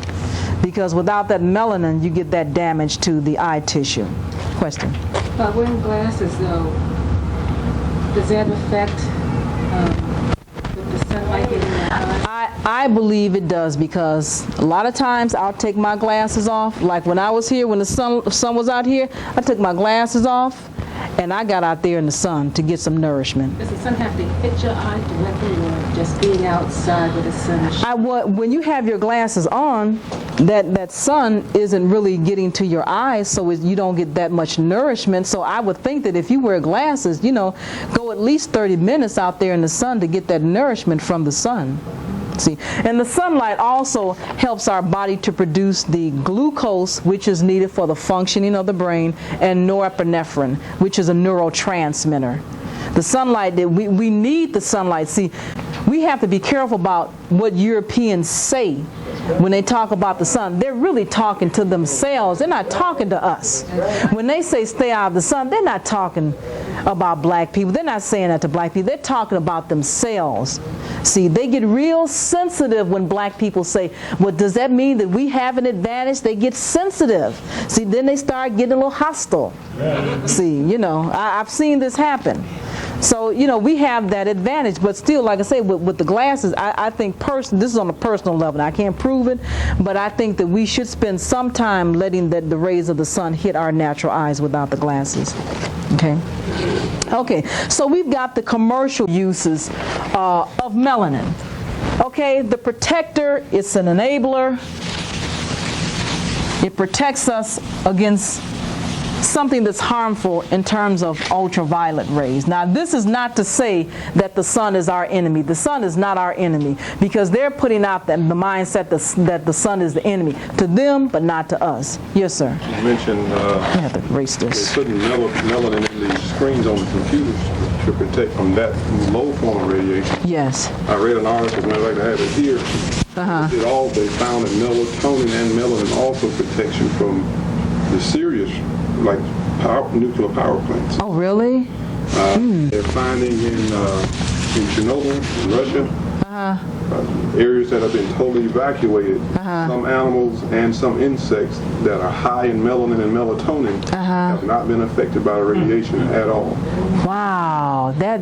because without that melanin, you get that damage to the eye tissue. Question? But wearing glasses, though, does that affect with the sunlight getting in the eye? I believe it does, because a lot of times I'll take my glasses off. Like when I was here, when the sun was out here, I took my glasses off and I got out there in the sun to get some nourishment. Does the sun have to hit your eye directly, or just being outside with the sun? When you have your glasses on, that sun isn't really getting to your eyes, so you don't get that much nourishment. So I would think that if you wear glasses, go at least 30 minutes out there in the sun to get that nourishment from the sun. See, and the sunlight also helps our body to produce the glucose, which is needed for the functioning of the brain, and norepinephrine, which is a neurotransmitter. The sunlight, we need the sunlight. See, we have to be careful about what Europeans say when they talk about the sun. They're really talking to themselves. They're not talking to us. When they say stay out of the sun, they're not talking about black people. They're not saying that to black people. They're talking about themselves. See, they get real sensitive when black people say, well, does that mean that we have an advantage? They get sensitive. See, then they start getting a little hostile. See, I've seen this happen. So, we have that advantage, but still, like I say, with the glasses, I think this is on a personal level. I can't prove it, but I think that we should spend some time letting the rays of the sun hit our natural eyes without the glasses. Okay, so we've got the commercial uses of melanin. Okay, the protector, it's an enabler. It protects us against something that's harmful in terms of ultraviolet rays. Now, this is not to say that the sun is our enemy. The sun is not our enemy, because they're putting out the mindset that the sun is the enemy to them, but not to us. Yes, sir. You mentioned I have to erase this. they're putting melanin in these screens on the computers to protect from that low form of radiation. Yes. I read an article, and I'd like to have it here. They found that melatonin and melanin also protects you from the serious, like nuclear power plants. Oh, really? They're finding in Chernobyl, in Russia, areas that have been totally evacuated. Some animals and some insects that are high in melanin and melatonin have not been affected by the radiation at all. Wow, that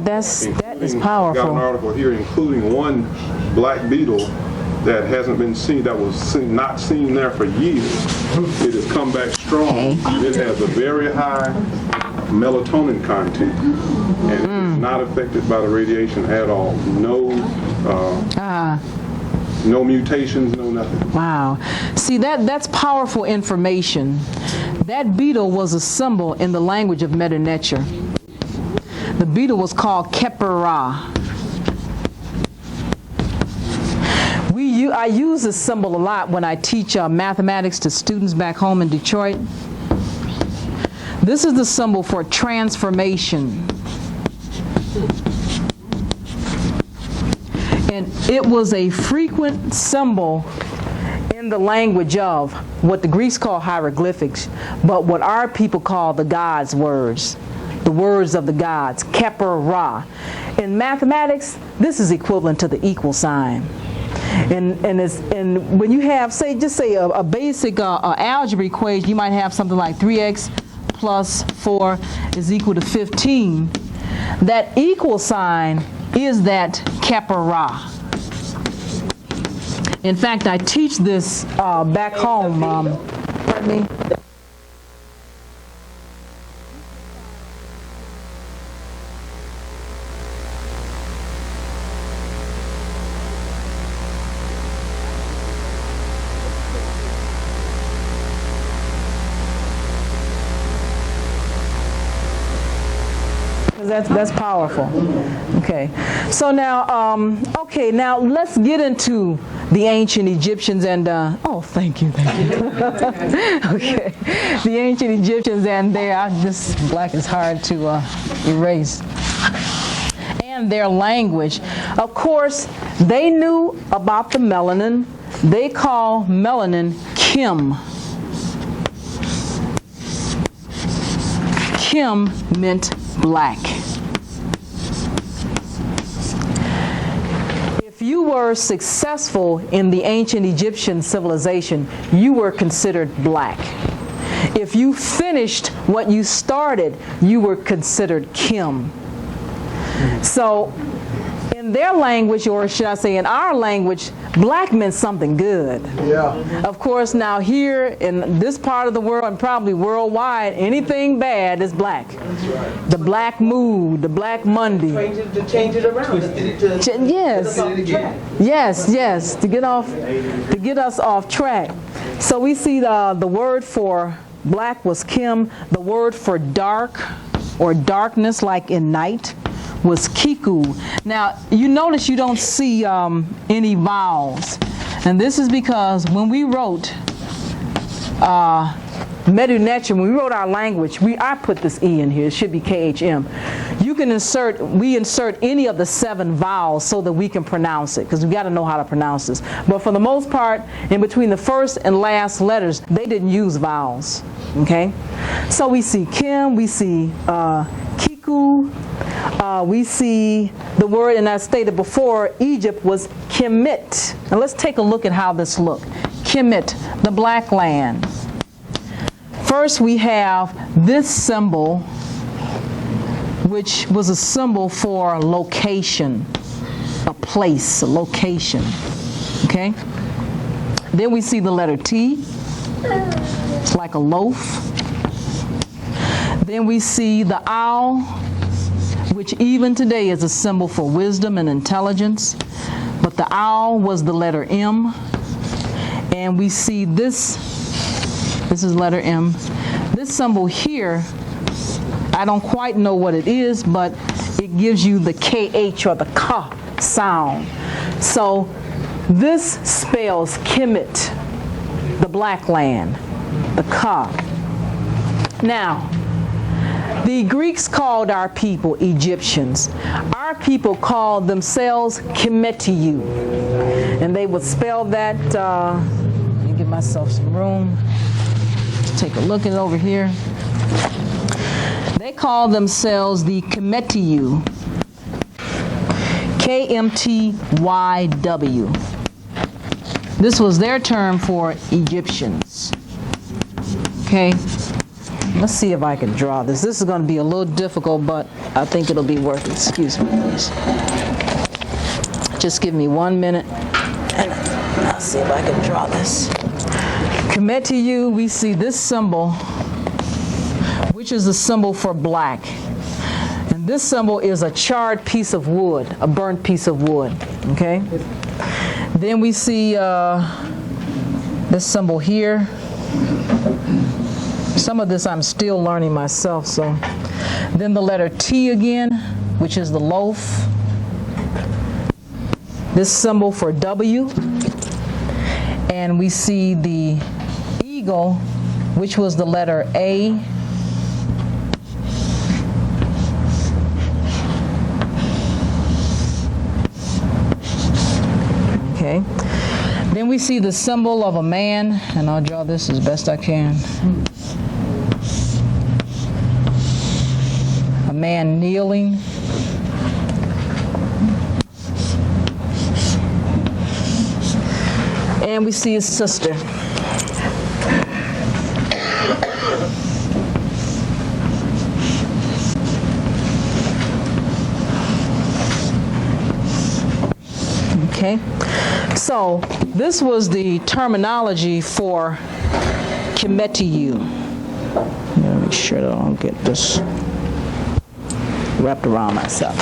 is powerful. I got an article here including one black beetle that hasn't been seen, that was not seen there for years. It has come back strong. It has a very high melatonin content, and it is not affected by the radiation at all. No mutations, no nothing. Wow. See, that's powerful information. That beetle was a symbol in the language of Meta Nature. The beetle was called Kepera. I use this symbol a lot when I teach mathematics to students back home in Detroit. This is the symbol for transformation. And it was a frequent symbol in the language of what the Greeks call hieroglyphics, but what our people call the gods' words, the words of the gods, Kepera. In mathematics, this is equivalent to the equal sign. And when you have, just say a basic algebra equation, you might have something like 3x plus 4 is equal to 15. That equal sign is that Kepera. In fact, I teach this back home. Pardon me? That's powerful. Okay. So now, now let's get into the ancient Egyptians and, oh, thank you. Okay. The ancient Egyptians and this black is hard to erase. And their language. Of course, they knew about the melanin. They call melanin Kim. Kim meant black. If you were successful in the ancient Egyptian civilization, you were considered black. If you finished what you started, you were considered Kim. So in their language, or should I say in our language, black meant something good. Yeah. Of course, now here in this part of the world, and probably worldwide, anything bad is black. That's right. The black mood, the black Monday. To change it around. Yes, to get us off track. So we see the word for black was Kim. The word for dark or darkness, like in night, was Kiku. Now, you notice you don't see any vowels. And this is because when we wrote Medu Neter, when we wrote our language, I put this E in here. It should be KHM. You can we insert any of the 7 vowels so that we can pronounce it, because we got to know how to pronounce this. But for the most part, in between the first and last letters, they didn't use vowels. Okay? So we see Kim, we see Kiku, we see the word, and I stated before, Egypt was Kemet. Now let's take a look at how this looked. Kemet, the black land. First we have this symbol, which was a symbol for location, a place, a location. Okay? Then we see the letter T. It's like a loaf. Then we see the owl, which even today is a symbol for wisdom and intelligence. But the owl was the letter M. And we see this is letter M. This symbol here, I don't quite know what it is, but it gives you the KH or the Ka sound. So this spells Kemet, the black land, the Ka. Now, the Greeks called our people Egyptians. Our people called themselves Kemetiu. And they would spell that, let me give myself some room. Take a look at it over here. They call themselves the Kemetiu. K-M-T-Y-W. This was their term for Egyptians. Okay? Let's see if I can draw this. This is going to be a little difficult, but I think it'll be worth it. Excuse me, please. Just give me 1 minute, and I'll see if I can draw this. Kemetiu, we see this symbol, which is a symbol for black. And this symbol is a charred piece of wood, a burnt piece of wood. Okay? Then we see this symbol here. Some of this I'm still learning myself, so. Then the letter T again, which is the loaf. This symbol for W. And we see the eagle, which was the letter A. Okay. Then we see the symbol of a man, and I'll draw this as best I can. A man kneeling. And we see his sister. Okay, so this was the terminology for Kemetiu. Let me make sure that I don't get this wrapped around myself.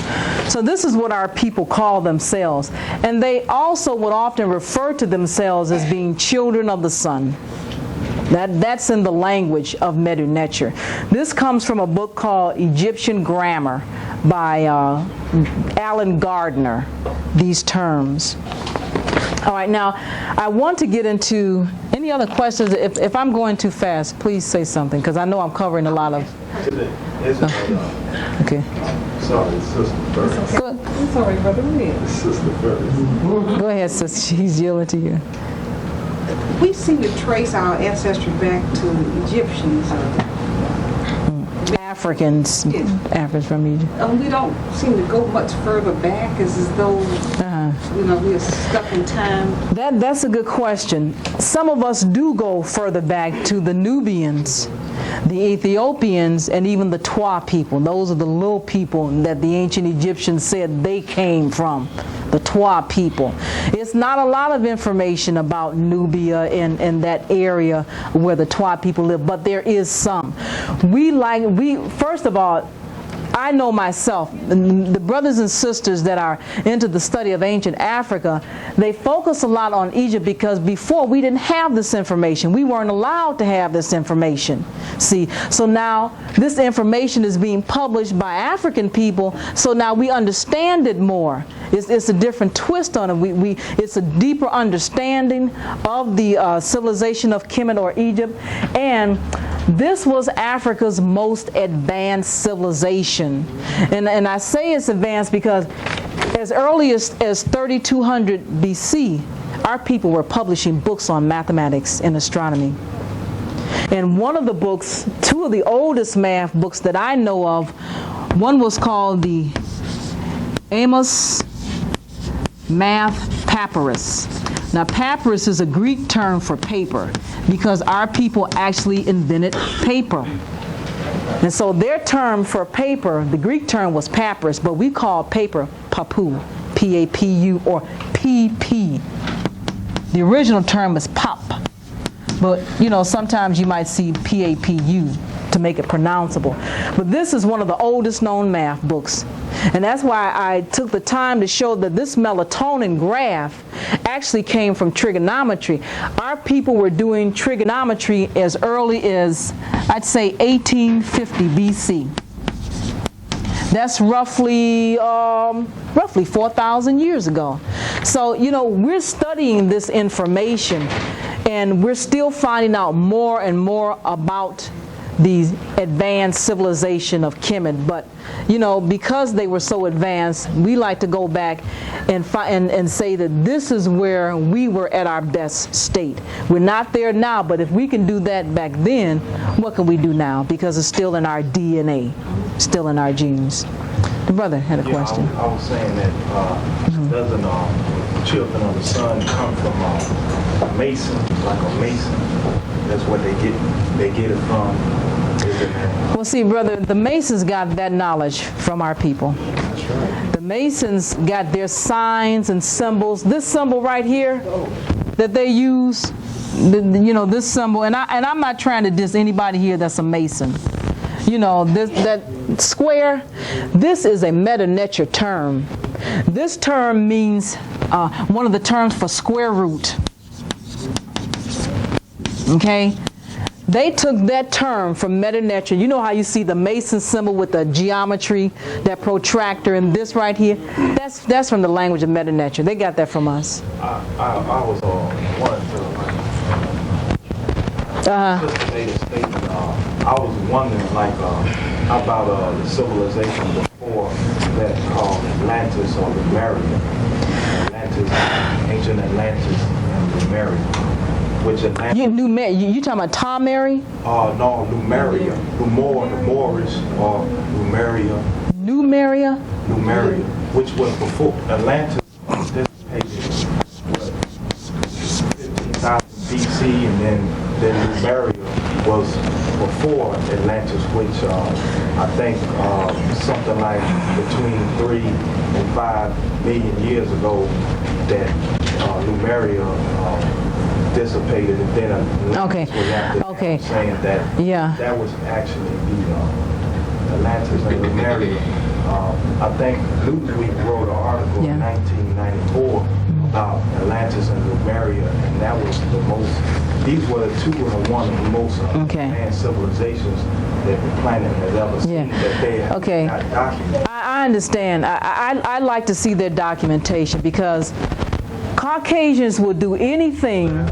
So this is what our people call themselves. And they also would often refer to themselves as being children of the sun. That's in the language of Medu Neter. This comes from a book called Egyptian Grammar by Alan Gardner, these terms. All right, now I want to get into any other questions. If I'm going too fast, please say something, because I know I'm covering a lot of... Okay. Sorry, sister first. I'm sorry, brother. Sister first. Go ahead, sister. He's yelling to you. We seem to trace our ancestry back to Egyptians. Africans. Yes. Africans from Egypt. We don't seem to go much further back, as though we are stuck in time? That's a good question. Some of us do go further back to the Nubians, the Ethiopians, and even the Twa people. Those are the little people that the ancient Egyptians said they came from, the Twa people. It's not a lot of information about Nubia and that area where the Twa people live, but there is some. First of all, I know myself, the brothers and sisters that are into the study of ancient Africa, they focus a lot on Egypt because before we didn't have this information. We weren't allowed to have this information. See, so now this information is being published by African people, so now we understand it more. It's a different twist on it. It's a deeper understanding of the civilization of Kemet or Egypt, and this was Africa's most advanced civilization. And I say it's advanced because as early as 3200 BC, our people were publishing books on mathematics and astronomy. And one of the books, two of the oldest math books that I know of, one was called the Amos Math Papyrus. Now, papyrus is a Greek term for paper because our people actually invented paper. And so their term for paper, the Greek term was papyrus, but we call paper papu, P-A-P-U, or P-P. The original term is pop. But, sometimes you might see P-A-P-U to make it pronounceable. But this is one of the oldest known math books. And that's why I took the time to show that this melatonin graph actually came from trigonometry. Our people were doing trigonometry as early as, I'd say, 1850 BC. That's roughly 4,000 years ago. So, we're studying this information, and we're still finding out more and more about the advanced civilization of Kemet. But because they were so advanced, we like to go back and say that this is where we were at our best state. We're not there now, but if we can do that back then, what can we do now? Because it's still in our DNA, still in our genes. The brother had a question. I was saying that doesn't children of the sun come from a mason, like a mason? That's what they get it from. Well, see, brother, the Masons got that knowledge from our people. That's right. The Masons got their signs and symbols. This symbol right here that they use, this symbol, and I'm not trying to diss anybody here that's a Mason. That square, this is a meta-nature term. This term means one of the terms for square root. Okay? They took that term from meta-nature. You know how you see the Mason symbol with the geometry, that protractor, and this right here? That's from the language of meta-nature. They got that from us. I was just made a statement. I was wondering, about the civilization before that called Atlantis or Lemuria. Ancient Atlantis and Lemuria. Which Atlantis? You talking about Tom Mary? No, Lemuria. The Moorish or Lemuria. Numeria? Lemuria, which was before Atlantis was dissipated, 15,000 BC, and then Lemuria was before Atlantis, which I think something like between 3 and 5 million years ago that Lemuria dissipated, and then Atlantis was after saying that that was actually the Atlantis and Lemuria. I think Ludwig wrote an article in 1994 about Atlantis and Lemuria, and that was these were the two of the most advanced civilizations that the planet has ever seen, that they have not documented. I understand. I like to see their documentation because Caucasians will do anything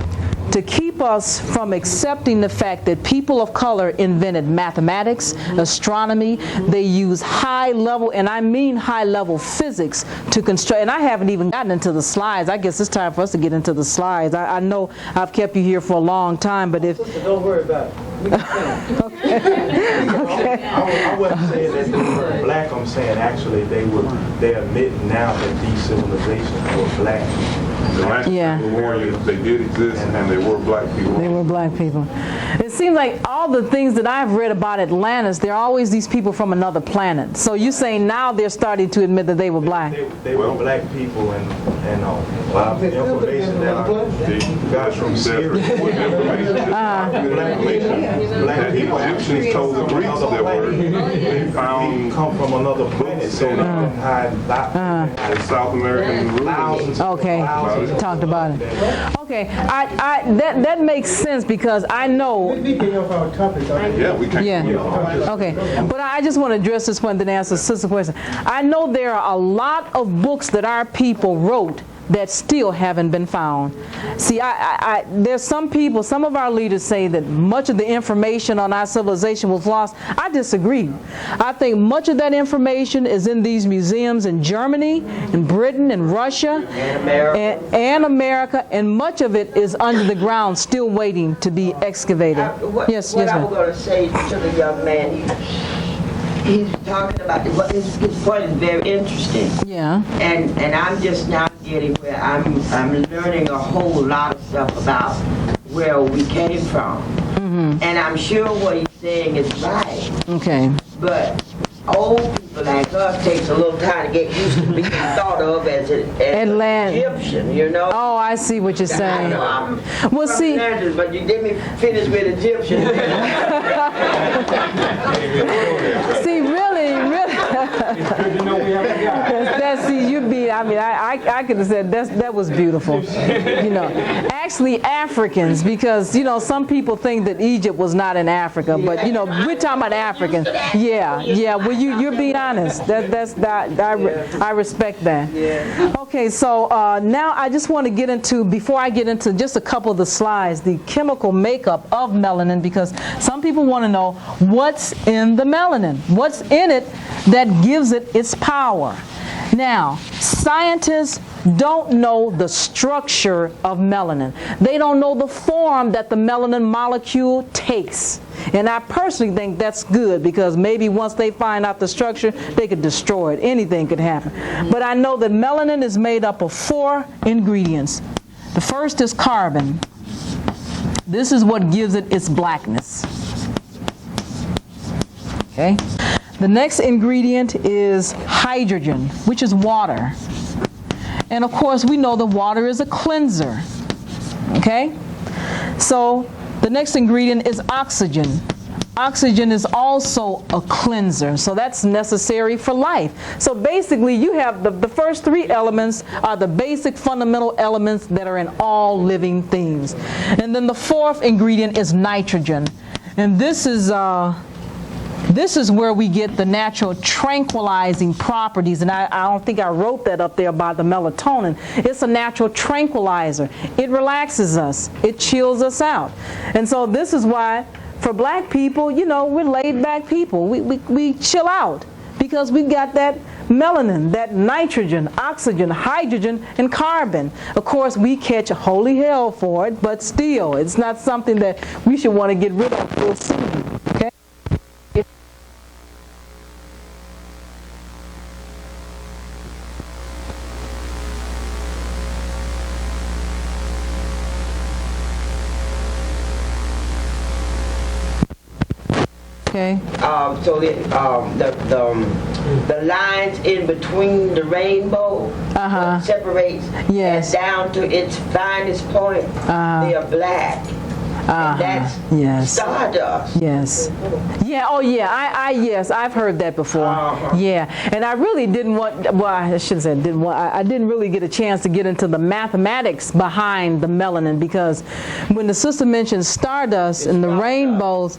to keep keep us from accepting the fact that people of color invented mathematics, astronomy. They use high level, and I mean high level physics to construct, and I haven't even gotten into the slides. I guess it's time for us to get into the slides. I know I've kept you here for a long time, but if... Don't worry about it. Okay. I wasn't saying that they were black. I'm saying actually they admit now that these civilizations were black. The last warriors, they did exist, and they were black people. They were black people. It seems like all the things that I've read about Atlantis, there are always these people from another planet. So you're saying now they're starting to admit that they were black? They were black people, and a lot of the information that I got from Syria. Black people Egyptians told the Greeks that they found come from another planet, so they can hide in South American thousands. Okay, talked about it. Okay, that makes sense because I know. Yeah, we can't. Yeah. Okay, but I just want to address this one, then answer sister question. I know there are a lot of books that our people wrote that still haven't been found. See, there's some people, some of our leaders say that much of the information on our civilization was lost. I disagree. I think much of that information is in these museums in Germany, in Britain, in Russia, and America, and much of it is under the ground, still waiting to be excavated. Yes, what yes, I ma'am. was going to say to the young man, he's talking about his point is very interesting. Yeah. And I'm just now getting where I'm learning a whole lot of stuff about where we came from. Mm-hmm. And I'm sure what he's saying is right. Okay. But old people like us takes a little time to get used to being thought of as an Egyptian, you know? Oh, I see what you're saying. I know I'm Well, from see. Atlantis, but you didn't finish with Egyptian. See, really. See, you'd be. I mean, I could have said that was beautiful. You know, actually Africans, because some people think that Egypt was not in Africa, but we're talking about Africans. Yeah. Well, you're being honest. I respect that. Yeah. Okay, so now I just want to get into, before I get into just a couple of the slides, the chemical makeup of melanin, because some people want to know what's in the melanin, what's in it that gives it its power. Now, scientists don't know the structure of melanin. They don't know the form that the melanin molecule takes. And I personally think that's good, because maybe once they find out the structure, they could destroy it. Anything could happen. But I know that melanin is made up of 4 ingredients. The first is carbon. This is what gives it its blackness. Okay. The next ingredient is hydrogen, which is water. And of course, we know that water is a cleanser. Okay? So the next ingredient is oxygen. Oxygen is also a cleanser, so that's necessary for life. So basically, you have the first 3 elements are the basic fundamental elements that are in all living things. And then the 4th ingredient is nitrogen. And this is where we get the natural tranquilizing properties, and I don't think I wrote that up there about the melatonin. It's a natural tranquilizer. It relaxes us. It chills us out. And so this is why, for black people, we're laid back people. We chill out because we've got that melanin, that nitrogen, oxygen, hydrogen, and carbon. Of course, we catch holy hell for it, but still, it's not something that we should want to get rid of real soon. Okay? Okay. So the lines in between the rainbow separates down to its finest point. They are black. And that's stardust. Yes. Yeah. Oh, yeah. Yes, I've heard that before. Yeah. And I really didn't want. Well, I shouldn't say didn't want. I didn't really get a chance to get into the mathematics behind the melanin, because when the sister mentioned stardust and the rainbows.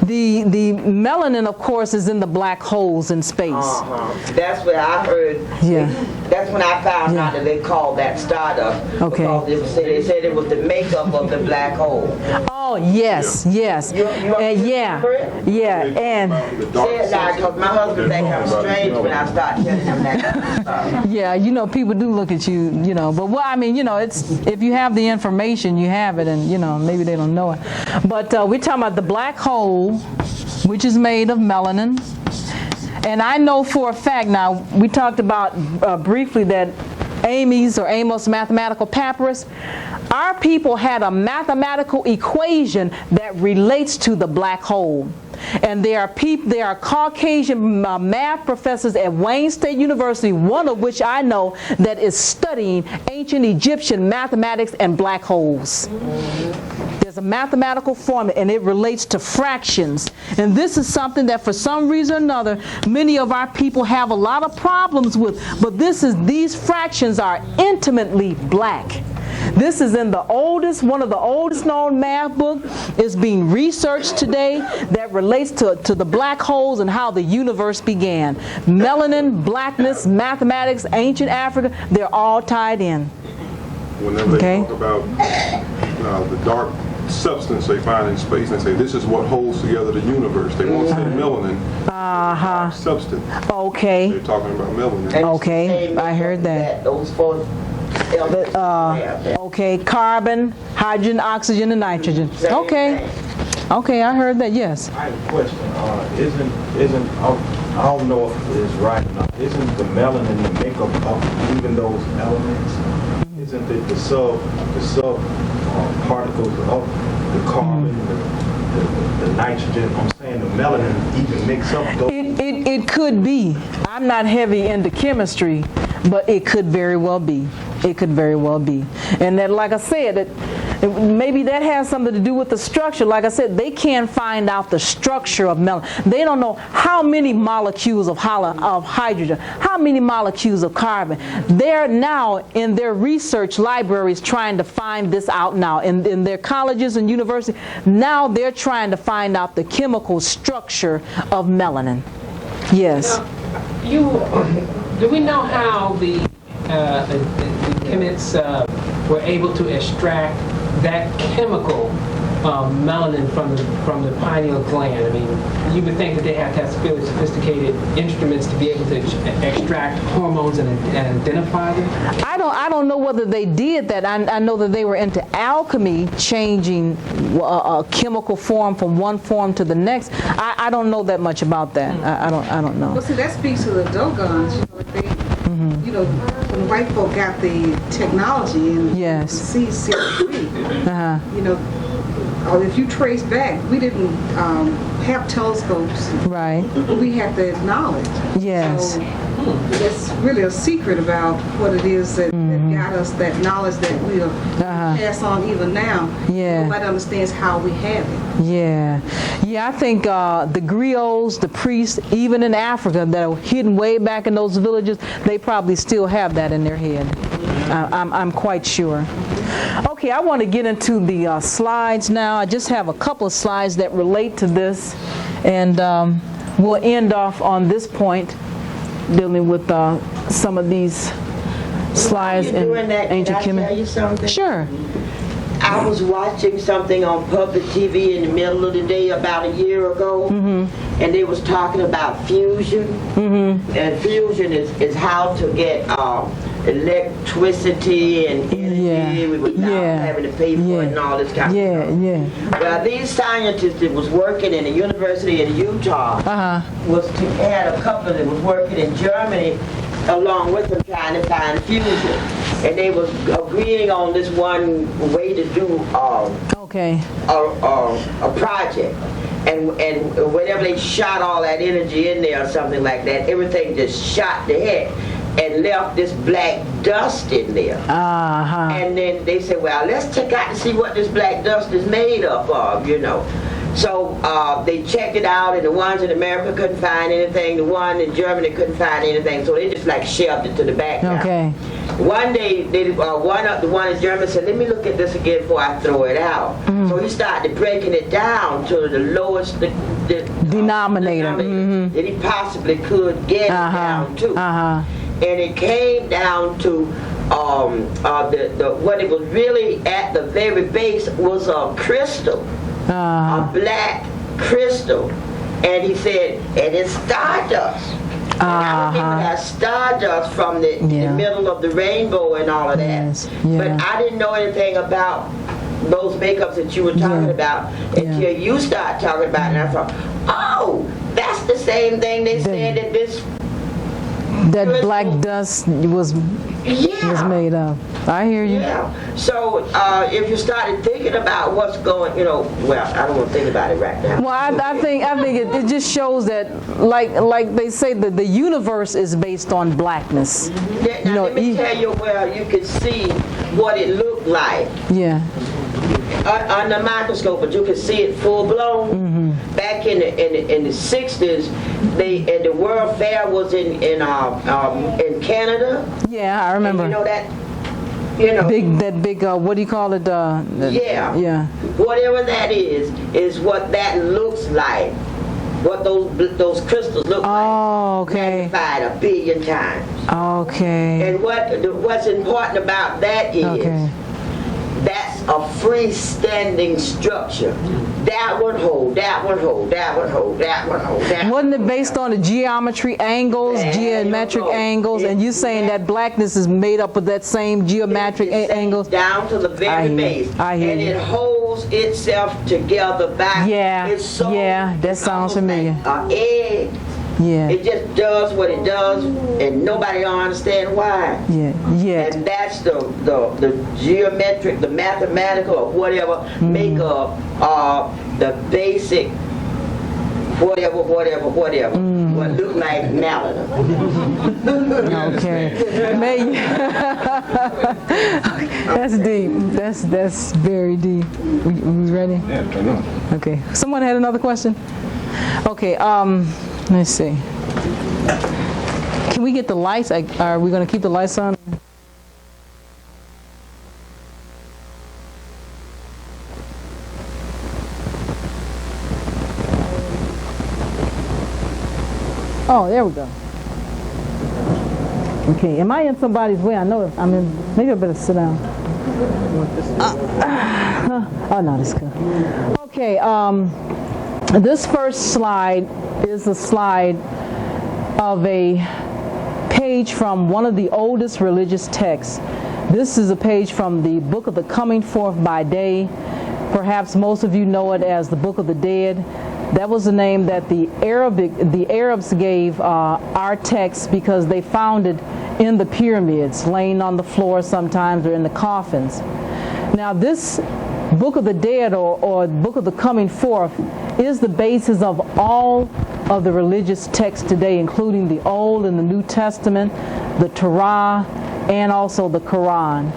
The melanin, of course, is in the black holes in space. That's what I heard. Yeah. That's when I found out that they called that stardust. Okay. Because they said it was the makeup of the black hole. Oh, yes, yes. And yeah, and Say it loud, because my husband thinks I'm strange when I start telling him that. yeah, you know, people do look at you, you know, but well, I mean, you know, it's, if you have the information, you have it, and, you know, maybe they don't know it. But we're talking about the black hole, which is made of melanin. And I know for a fact, now, we talked about briefly that Amos mathematical papyrus, our people had a mathematical equation that relates to the black hole. And there are Caucasian math professors at Wayne State University, one of which I know, that is studying ancient Egyptian mathematics and black holes. There's a mathematical formula, and it relates to fractions. And this is something that for some reason or another, many of our people have a lot of problems with. But these fractions are intimately black. This is in the oldest, one of the oldest known math books is being researched today that relates to the black holes and how the universe began. Melanin, blackness, mathematics, ancient Africa, they're all tied in. Whenever they talk about the dark substance they find in space, and they say this is what holds together the universe, they won't say melanin. Substance. Okay. They're talking about melanin. Okay, I heard that. Those four elements. Okay, carbon, hydrogen, oxygen, and nitrogen. Okay. Okay, I heard that, yes. I have a question. I don't know if it's right or not. Isn't the melanin the makeup of even those elements? Isn't it the sub particles of the carbon, the nitrogen? I'm saying the melanin even makes up those. It could be. I'm not heavy into chemistry, but it could very well be. It could very well be. And that, like I said, maybe that has something to do with the structure. Like I said, they can't find out the structure of melanin. They don't know how many molecules of hydrogen, how many molecules of carbon. They're now in their research libraries trying to find this out now. In their colleges and universities, now they're trying to find out the chemical structure of melanin. Yes. Do we know how the chemists were able to extract that chemical melanin from the pineal gland? I mean, you would think that they have to have fairly sophisticated instruments to be able to extract hormones and identify them. I don't know whether they did that. I know that they were into alchemy, changing a chemical form from one form to the next. I don't know that much about that. I don't know. Well, see, that speaks to the Dogons. You know, when white folk got the technology and yes. the C63, you know, if you trace back, we didn't have telescopes. Right. We had the knowledge. Yes. So it's really a secret about what it is that got us that knowledge that we'll pass on even now. Yeah. Nobody understands how we have it. Yeah. Yeah, I think the griots, the priests, even in Africa that are hidden way back in those villages, they probably still have that in their head. I'm quite sure. Okay, I want to get into the slides now. I just have a couple of slides that relate to this, and we'll end off on this point dealing with some of these slides in ancient chemistry. Sure. I was watching something on public TV in the middle of the day about a year ago, and they was talking about fusion. And fusion is how to get electricity and energy without having to pay for it and all this kind of stuff. Well, these scientists that was working in the University of Utah had a couple that was working in Germany along with them trying to find fusion. And they was agreeing on this one way to do a project. And whenever they shot all that energy in there or something like that, everything just shot the head and left this black dust in there. And then they said, well, let's check out to see what this black dust is made up of, you know. So they checked it out, and the ones in America couldn't find anything. The one in Germany couldn't find anything. So they just like shoved it to the background. Okay. One day, the one in Germany said, let me look at this again before I throw it out. So he started breaking it down to the lowest denominator that he possibly could get it down to. and it came down to what it was really at the very base was a crystal, a black crystal, and he said, and it's stardust. And I remember that stardust from the middle of the rainbow and all of that. But I didn't know anything about those makeups that you were talking about until you started talking about it. And I thought, oh, that's the same thing they said that this that black dust was made of. I hear you. Yeah. So if you started thinking about what's going, well, I don't want to think about it right now. Well, I think it just shows that, like they say, that the universe is based on blackness. Now, let me tell you where you can see what it looked like. Yeah. Under the microscope, but you can see it full blown. Back in the 60s, the World Fair was in Canada. Yeah, I remember. And you know that. That big. What do you call it? Yeah. Whatever that is what that looks like. What those crystals look like. Oh, okay. Magnified 1 billion times. Okay. And what's important about that is that's a freestanding structure. That one hold, that one hold, that one hold, that one hold, that one. Wasn't it based on the geometric angles, geometric angles, and you saying that blackness is made up of that same geometric angles? Down to the very base. I hear you. And it holds itself together by its soul. Yeah, that sounds familiar. Like an egg. Yeah. It just does what it does, and nobody don't understand why. Yeah. And that's the geometric, the mathematical, or whatever make up the basic whatever. What look like melanin. Okay. That's deep. That's very deep. We ready? Yeah, okay. Someone had another question? Okay. Let's see. Can we get the lights? Are we going to keep the lights on? Oh, there we go. Okay, am I in somebody's way? I know I'm in. Maybe I better sit down. Oh no, that's good. Okay. This first slide is a slide of a page from one of the oldest religious texts. This is a page from the Book of the Coming Forth by Day. Perhaps most of you know it as the Book of the Dead. That was the name that the Arabs gave our text because they found it in the pyramids, laying on the floor sometimes, or in the coffins. Now this Book of the Dead, or Book of the Coming Forth, is the basis of all of the religious texts today, including the Old and the New Testament, the Torah, and also the Quran.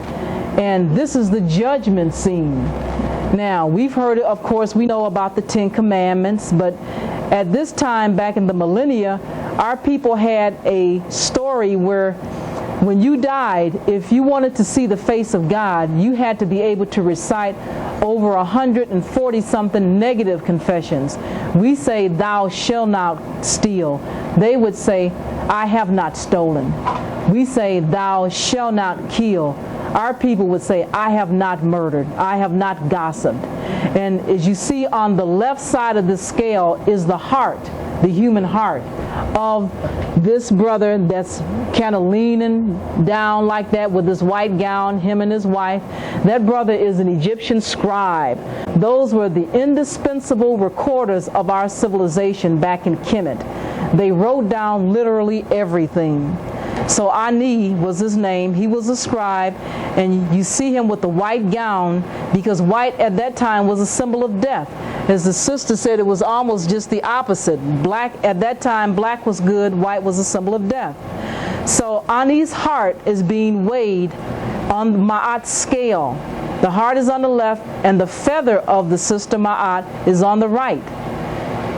And this is the judgment scene. Now, we've heard, of course, we know about the 10 Commandments, but at this time, back in the millennia, our people had a story where when you died, if you wanted to see the face of God, you had to be able to recite over 140-something negative confessions. We say, "Thou shalt not steal." They would say, "I have not stolen." We say, "Thou shalt not kill." Our people would say, "I have not murdered. I have not gossiped." And as you see on the left side of the scale is the heart, the human heart of this brother that's kind of leaning down like that with this white gown, him and his wife. That brother is an Egyptian scribe. Those were the indispensable recorders of our civilization back in Kemet. They wrote down literally everything. So Ani was his name. He was a scribe, and you see him with the white gown because white at that time was a symbol of death. As the sister said, it was almost just the opposite. Black at that time, black was good, white was a symbol of death. So Ani's heart is being weighed on Ma'at's scale. The heart is on the left, and the feather of the sister Ma'at is on the right.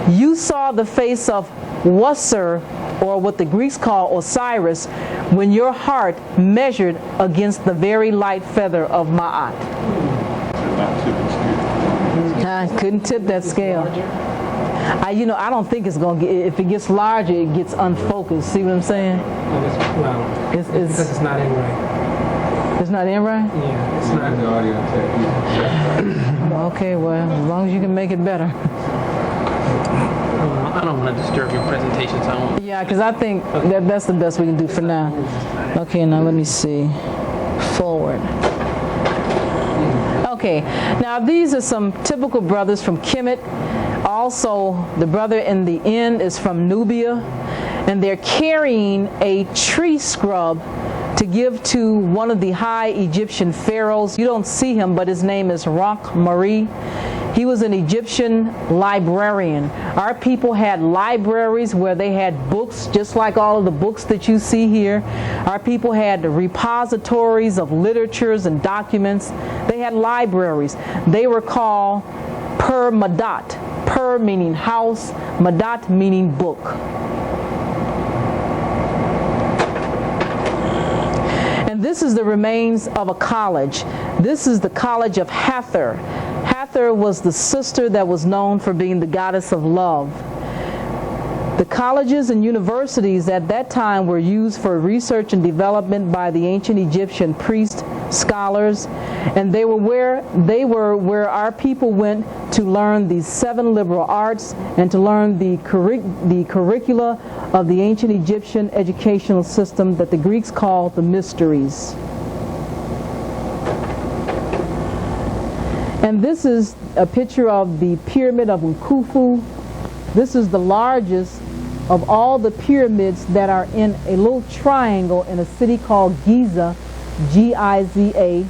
You saw the face of Wasser, or what the Greeks call Osiris, when your heart measured against the very light feather of Ma'at. Couldn't tip that scale. I don't think it's going to get, if it gets larger, it gets unfocused. See what I'm saying? Well, it's because it's not in right. It's not in right? Yeah, it's not in the audio. Okay, well, as long as you can make it better. I don't want to disturb your presentation, so I won't. Yeah, because I think that's the best we can do for now. Okay, now let me see. Forward. Okay, now these are some typical brothers from Kemet. Also, the brother in the end is from Nubia, and they're carrying a tree scrub to give to one of the high Egyptian pharaohs. You don't see him, but his name is Ronk Mari. He was an Egyptian librarian. Our people had libraries where they had books, just like all of the books that you see here. Our people had repositories of literatures and documents. They had libraries. They were called Per Madat. Per meaning house, Madat meaning book. And this is the remains of a college. This is the College of Hathor. Hathor was the sister that was known for being the goddess of love. The colleges and universities at that time were used for research and development by the ancient Egyptian priests, scholars, and they were where our people went to learn the 7 liberal arts and to learn the curricula of the ancient Egyptian educational system that the Greeks called the mysteries. And this is a picture of the pyramid of Khufu. This is the largest of all the pyramids that are in a little triangle in a city called Giza, G-I-Z-A.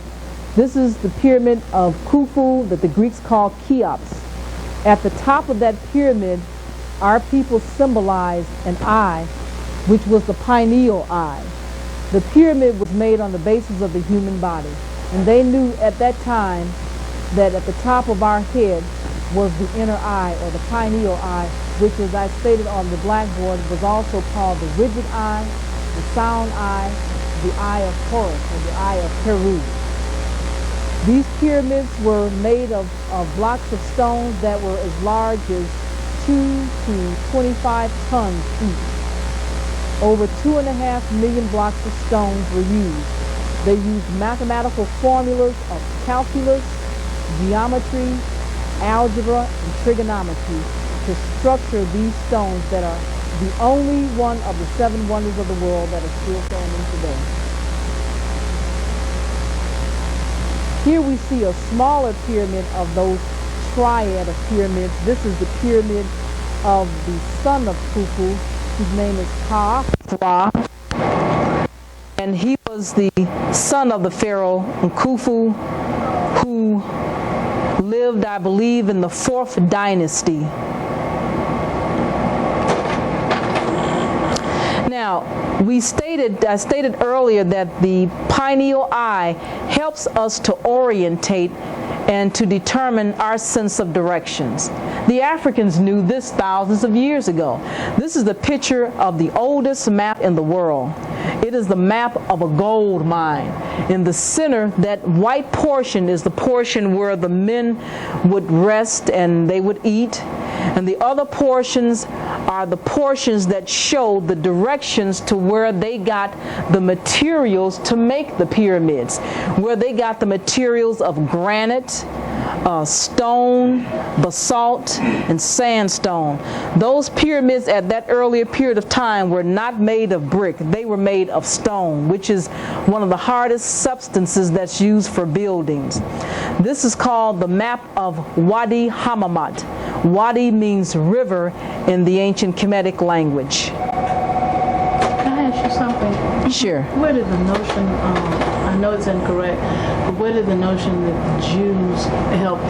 This is the pyramid of Khufu that the Greeks call Cheops. At the top of that pyramid, our people symbolized an eye, which was the pineal eye. The pyramid was made on the basis of the human body. And they knew at that time that at the top of our head was the inner eye, or the pineal eye, which, as I stated on the blackboard, was also called the rigid eye, the sound eye, the eye of Horus, or the eye of Peru. These pyramids were made of blocks of stones that were as large as 2 to 25 tons each. Over 2.5 million blocks of stones were used. They used mathematical formulas of calculus, geometry, algebra, and trigonometry to structure these stones that are the only one of the 7 wonders of the world that are still standing today. Here we see a smaller pyramid of those triad of pyramids. This is the pyramid of the son of Khufu, whose name is Ka-Ra. And he was the son of the pharaoh Khufu, who lived, I believe, in the 4th dynasty. Now, I stated earlier that the pineal eye helps us to orientate and to determine our sense of directions. The Africans knew this thousands of years ago. This is the picture of the oldest map in the world. It is the map of a gold mine. In the center, that white portion is the portion where the men would rest and they would eat. And the other portions are the portions that show the directions to where they got the materials to make the pyramids, where they got the materials of granite, stone, basalt, and sandstone. Those pyramids at that earlier period of time were not made of brick. They were made of stone, which is one of the hardest substances that's used for buildings. This is called the map of Wadi Hammamat. Wadi means river in the ancient Kemetic language. Can I ask you something? Sure. Where did the notion, I know it's incorrect, but where did the notion that the Jews helped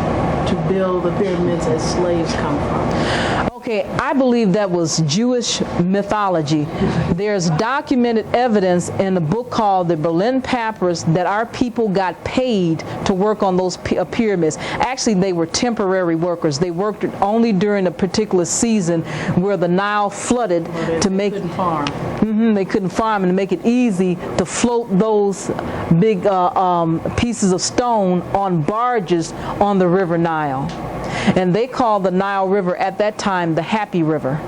to build the pyramids as slaves come from? Okay, I believe that was Jewish mythology. There's documented evidence in a book called the Berlin Papyrus that our people got paid to work on those pyramids. Actually, they were temporary workers. They worked only during a particular season where the Nile flooded to make... They couldn't farm. They couldn't farm, and to make it easy to float those big pieces of stone on barges on the River Nile. And they called the Nile River at that time the Happy River.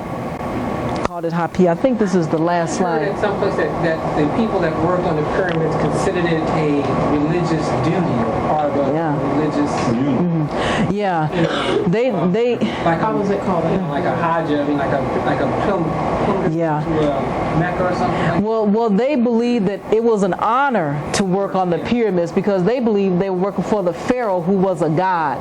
Called it Happy. I think this is the last slide. At some place that the people that worked on the pyramids considered it a religious duty or part of a religious community. Yeah, they like how was it called? Like a Hajj, I mean, like a pilgrimage to Mecca or something. Well, they believed that it was an honor to work on the pyramids because they believed they were working for the pharaoh who was a god.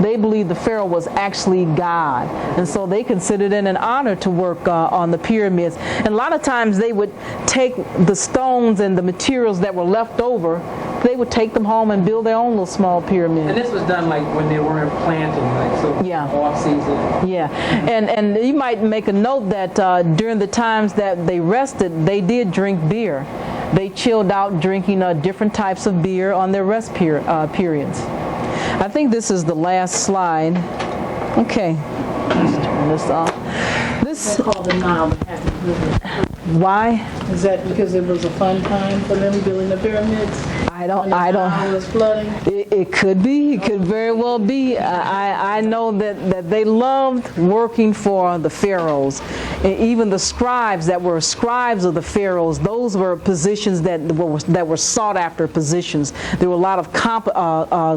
They believed the pharaoh was actually God, and so they considered it an honor to work on the pyramids. And a lot of times they would take the stones and the materials that were left over, they would take them home and build their own little small pyramid. And this was done like when they weren't planting, like so off season. Yeah, and you might make a note that during the times that they rested, they did drink beer. They chilled out drinking different types of beer on their rest periods. I think this is the last slide. Okay, let's turn this off. This is called the Nile, the Happy River. Why? Is that because it was a fun time for them building the pyramids? I don't. Was flooding? It could be. It could very well be. I know that they loved working for the pharaohs. And even the scribes that were scribes of the pharaohs, those were positions that were sought after positions. There were a lot of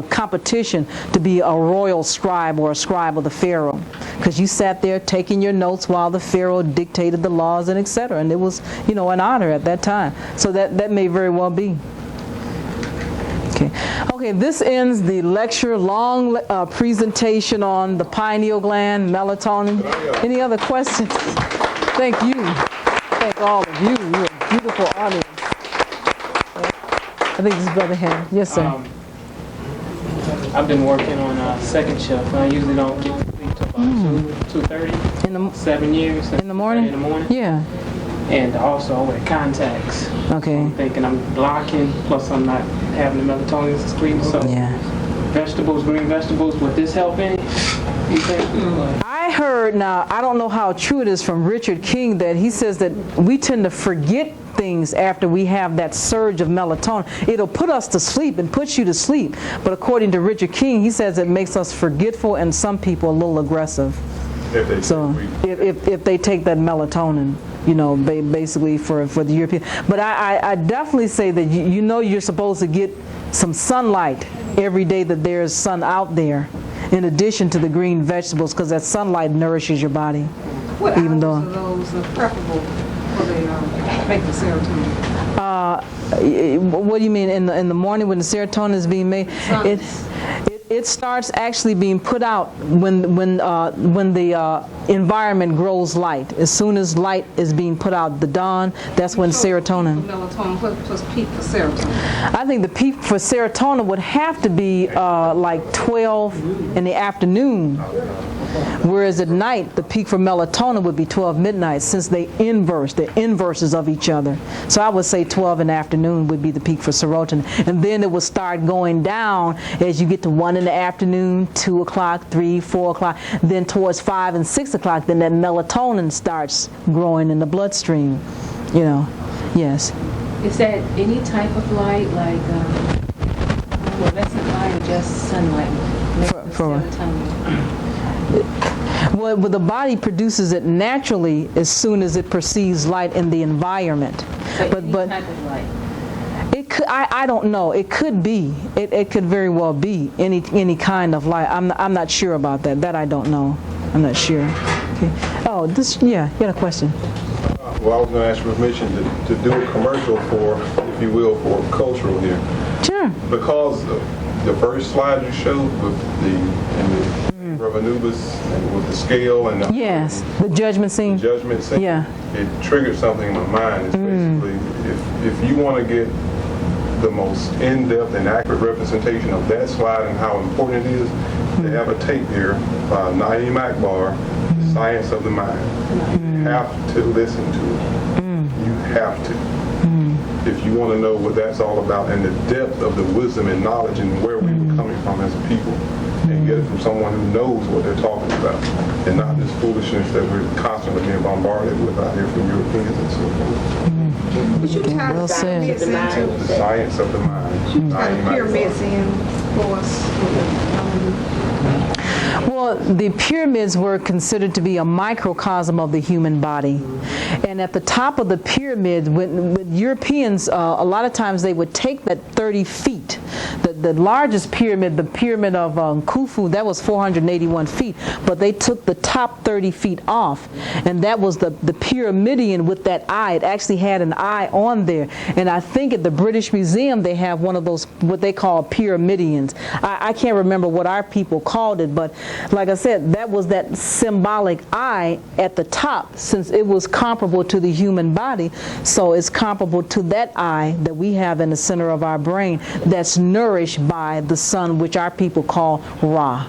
competition to be a royal scribe or a scribe of the pharaoh, because you sat there taking your notes while the pharaoh dictated the laws and etc. And it was, an honor at that time. So that may very well be. Okay, this ends the lecture, long presentation on the pineal gland, melatonin. Any other questions? Thank you. Thank all of you. You're a beautiful audience. I think this is Brother Henry. Yes, sir. I've been working on second shift. I usually don't get to sleep till about 2:30. 7 years. In the morning? In the morning. Yeah. And also I wear contacts. Okay. So I'm thinking I'm blocking, plus I'm not having the melatonin to sleep. So vegetables, green vegetables, would this help any? You think? I heard, now I don't know how true it is, from Richard King, that he says that we tend to forget things after we have that surge of melatonin. It'll put us to sleep and put you to sleep. But according to Richard King, he says it makes us forgetful and some people a little aggressive. So if they take that melatonin, basically for the European. But I definitely say that you're supposed to get some sunlight every day that there's sun out there, in addition to the green vegetables, because that sunlight nourishes your body. What hours are those preferable for the make the serotonin? What do you mean in the morning when the serotonin is being made? It starts actually being put out when the environment grows light. As soon as light is being put out, the dawn, that's when serotonin. Melatonin, what's peak for serotonin? I think the peak for serotonin would have to be like 12 in the afternoon. Whereas at night, the peak for melatonin would be 12 midnight, since they're inverses of each other. So I would say 12 in the afternoon would be the peak for serotonin. And then it will start going down as you get to 1 in the afternoon, 2 o'clock, 3, 4 o'clock. Then towards 5 and 6 o'clock, then that melatonin starts growing in the bloodstream. Yes. Is that any type of light, like fluorescent light, or just sunlight? Well, the body produces it naturally as soon as it perceives light in the environment. But any type of light? It could, I don't know. It could be. It could very well be any kind of light. I'm not sure about that. That I don't know. I'm not sure. Okay. Oh, you had a question. Well, I was going to ask for permission to do a commercial for, if you will, for cultural here. Sure. Because the first slide you showed with the Anubis and with the scale and the judgment scene. Yeah. It triggered something in my mind. It's basically, if you want to get the most in-depth and accurate representation of that slide and how important it is, they have a tape here by Naeem Akbar, The Science of the Mind. You have to listen to it. You have to. If you want to know what that's all about and the depth of the wisdom and knowledge and where we were coming from as a people, and get it from someone who knows what they're talking about, and not this foolishness that we're constantly being bombarded with out here from Europeans and so forth. Would you tie the pyramids into The Science of the Mind. the pyramids in for us? Well, the pyramids were considered to be a microcosm of the human body. And at the top of the pyramid, when Europeans, a lot of times they would take that 30 feet. The largest pyramid, the pyramid of Khufu, that was 481 feet. But they took the top 30 feet off. And that was the pyramidion with that eye. It actually had an eye on there. And I think at the British Museum they have one of those, what they call pyramidions. I can't remember what our people called it, but like I said, that was that symbolic eye at the top, since it was comparable to the human body. So it's comparable to that eye that we have in the center of our brain that's nourished by the sun, which our people call Ra.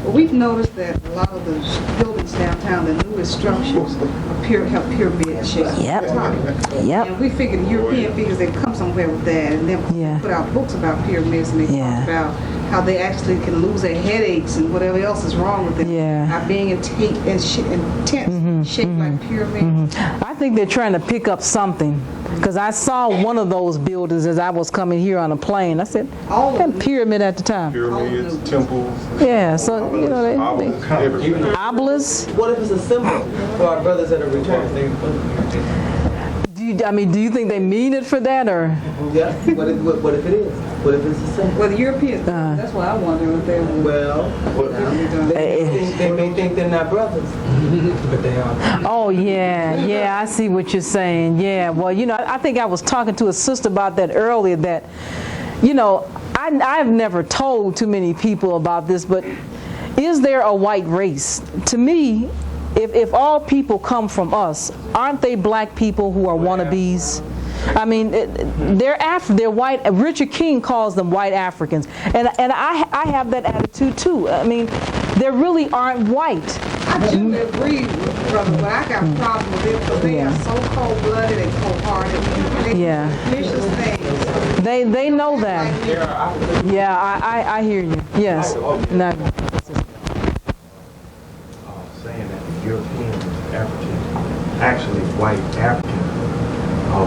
We've noticed that a lot of the buildings downtown, the newest structures, have pyramid shapes. Yep. And we figured the European figures they come somewhere with that, and then put out books about pyramids, and they talk about how they actually can lose their headaches and whatever else is wrong with them by being in tents shaped like pyramids. I think they're trying to pick up something, because I saw one of those buildings as I was coming here on a plane. I said, that pyramid at the time. Pyramids, temples. Yeah, so you know they obelisks. What if it's a symbol for our brothers that are returning? Do you think they mean it for that, or? Yeah. What if it is? What if it's a symbol? Well, the Europeans, that's what I wonder if they would. Well, they may think they're not brothers, but they are. Oh yeah, I see what you're saying. Yeah, well, I think I was talking to a sister about that earlier. That, I've never told too many people about this, but is there a white race? To me, if all people come from us, aren't they black people who are wannabes? I mean, they're white. Richard King calls them white Africans, and I have that attitude too. I mean, they really aren't white. I do agree, brother, but I got a problem with it because they are so cold-blooded and cold-hearted, and they do vicious things. They know that. Yeah, I hear you. Yes. No. Saying that the European is African, actually white African.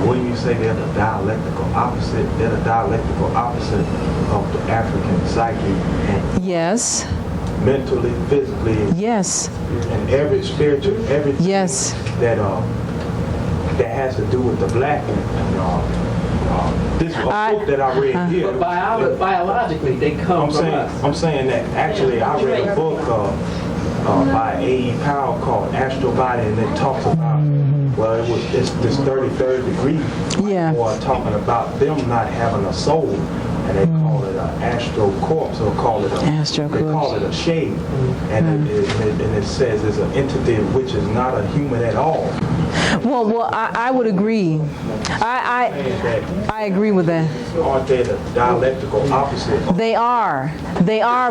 Wouldn't you say they're the dialectical opposite? They're the dialectical opposite of the African psyche. Yes. Mentally, physically. Yes. And every spiritual, everything. Yes. That has to do with the black. This is a book that I read here. But biologically, they come from us. I'm saying that actually I read a book by A.E. Powell called Astrobody, and it talks about, it's this 33rd degree, or talking about them not having a soul, and they call it an astro corpse, or call it a shade, and it says it's an entity which is not a human at all. Well, I would agree. I agree with that. Aren't they the dialectical opposite? They are,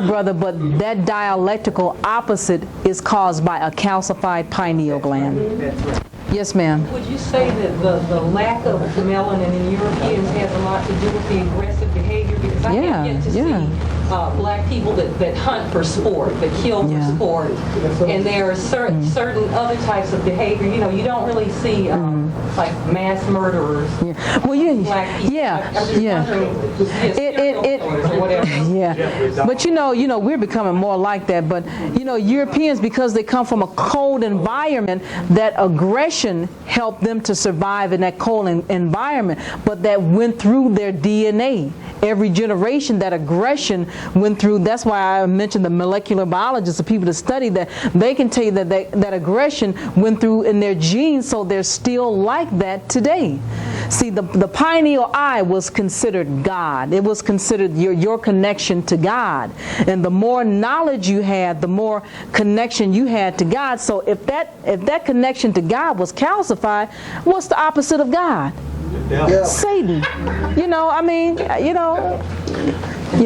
brother, but that dialectical opposite is caused by a calcified pineal gland. Yes, ma'am. Would you say that the lack of melanin in Europeans has a lot to do with the aggressive behavior? Because I have yet to see black people that hunt for sport, that kill for sport, and there are certain other types of behavior. You don't really see like mass murderers. Well, black people. I'm just wondering, But we're becoming more like that. But Europeans, because they come from a cold environment, that aggression helped them to survive in that cold environment. But that went through their DNA. Every generation, that aggression went through. That's why I mentioned the molecular biologists, the people that study that. They can tell you that aggression went through in their genes, so they're still like that today. See, the pineal eye was considered God. It was considered your connection to God. And the more knowledge you had, the more connection you had to God. So if that connection to God was calcified, what's the opposite of God? Satan. One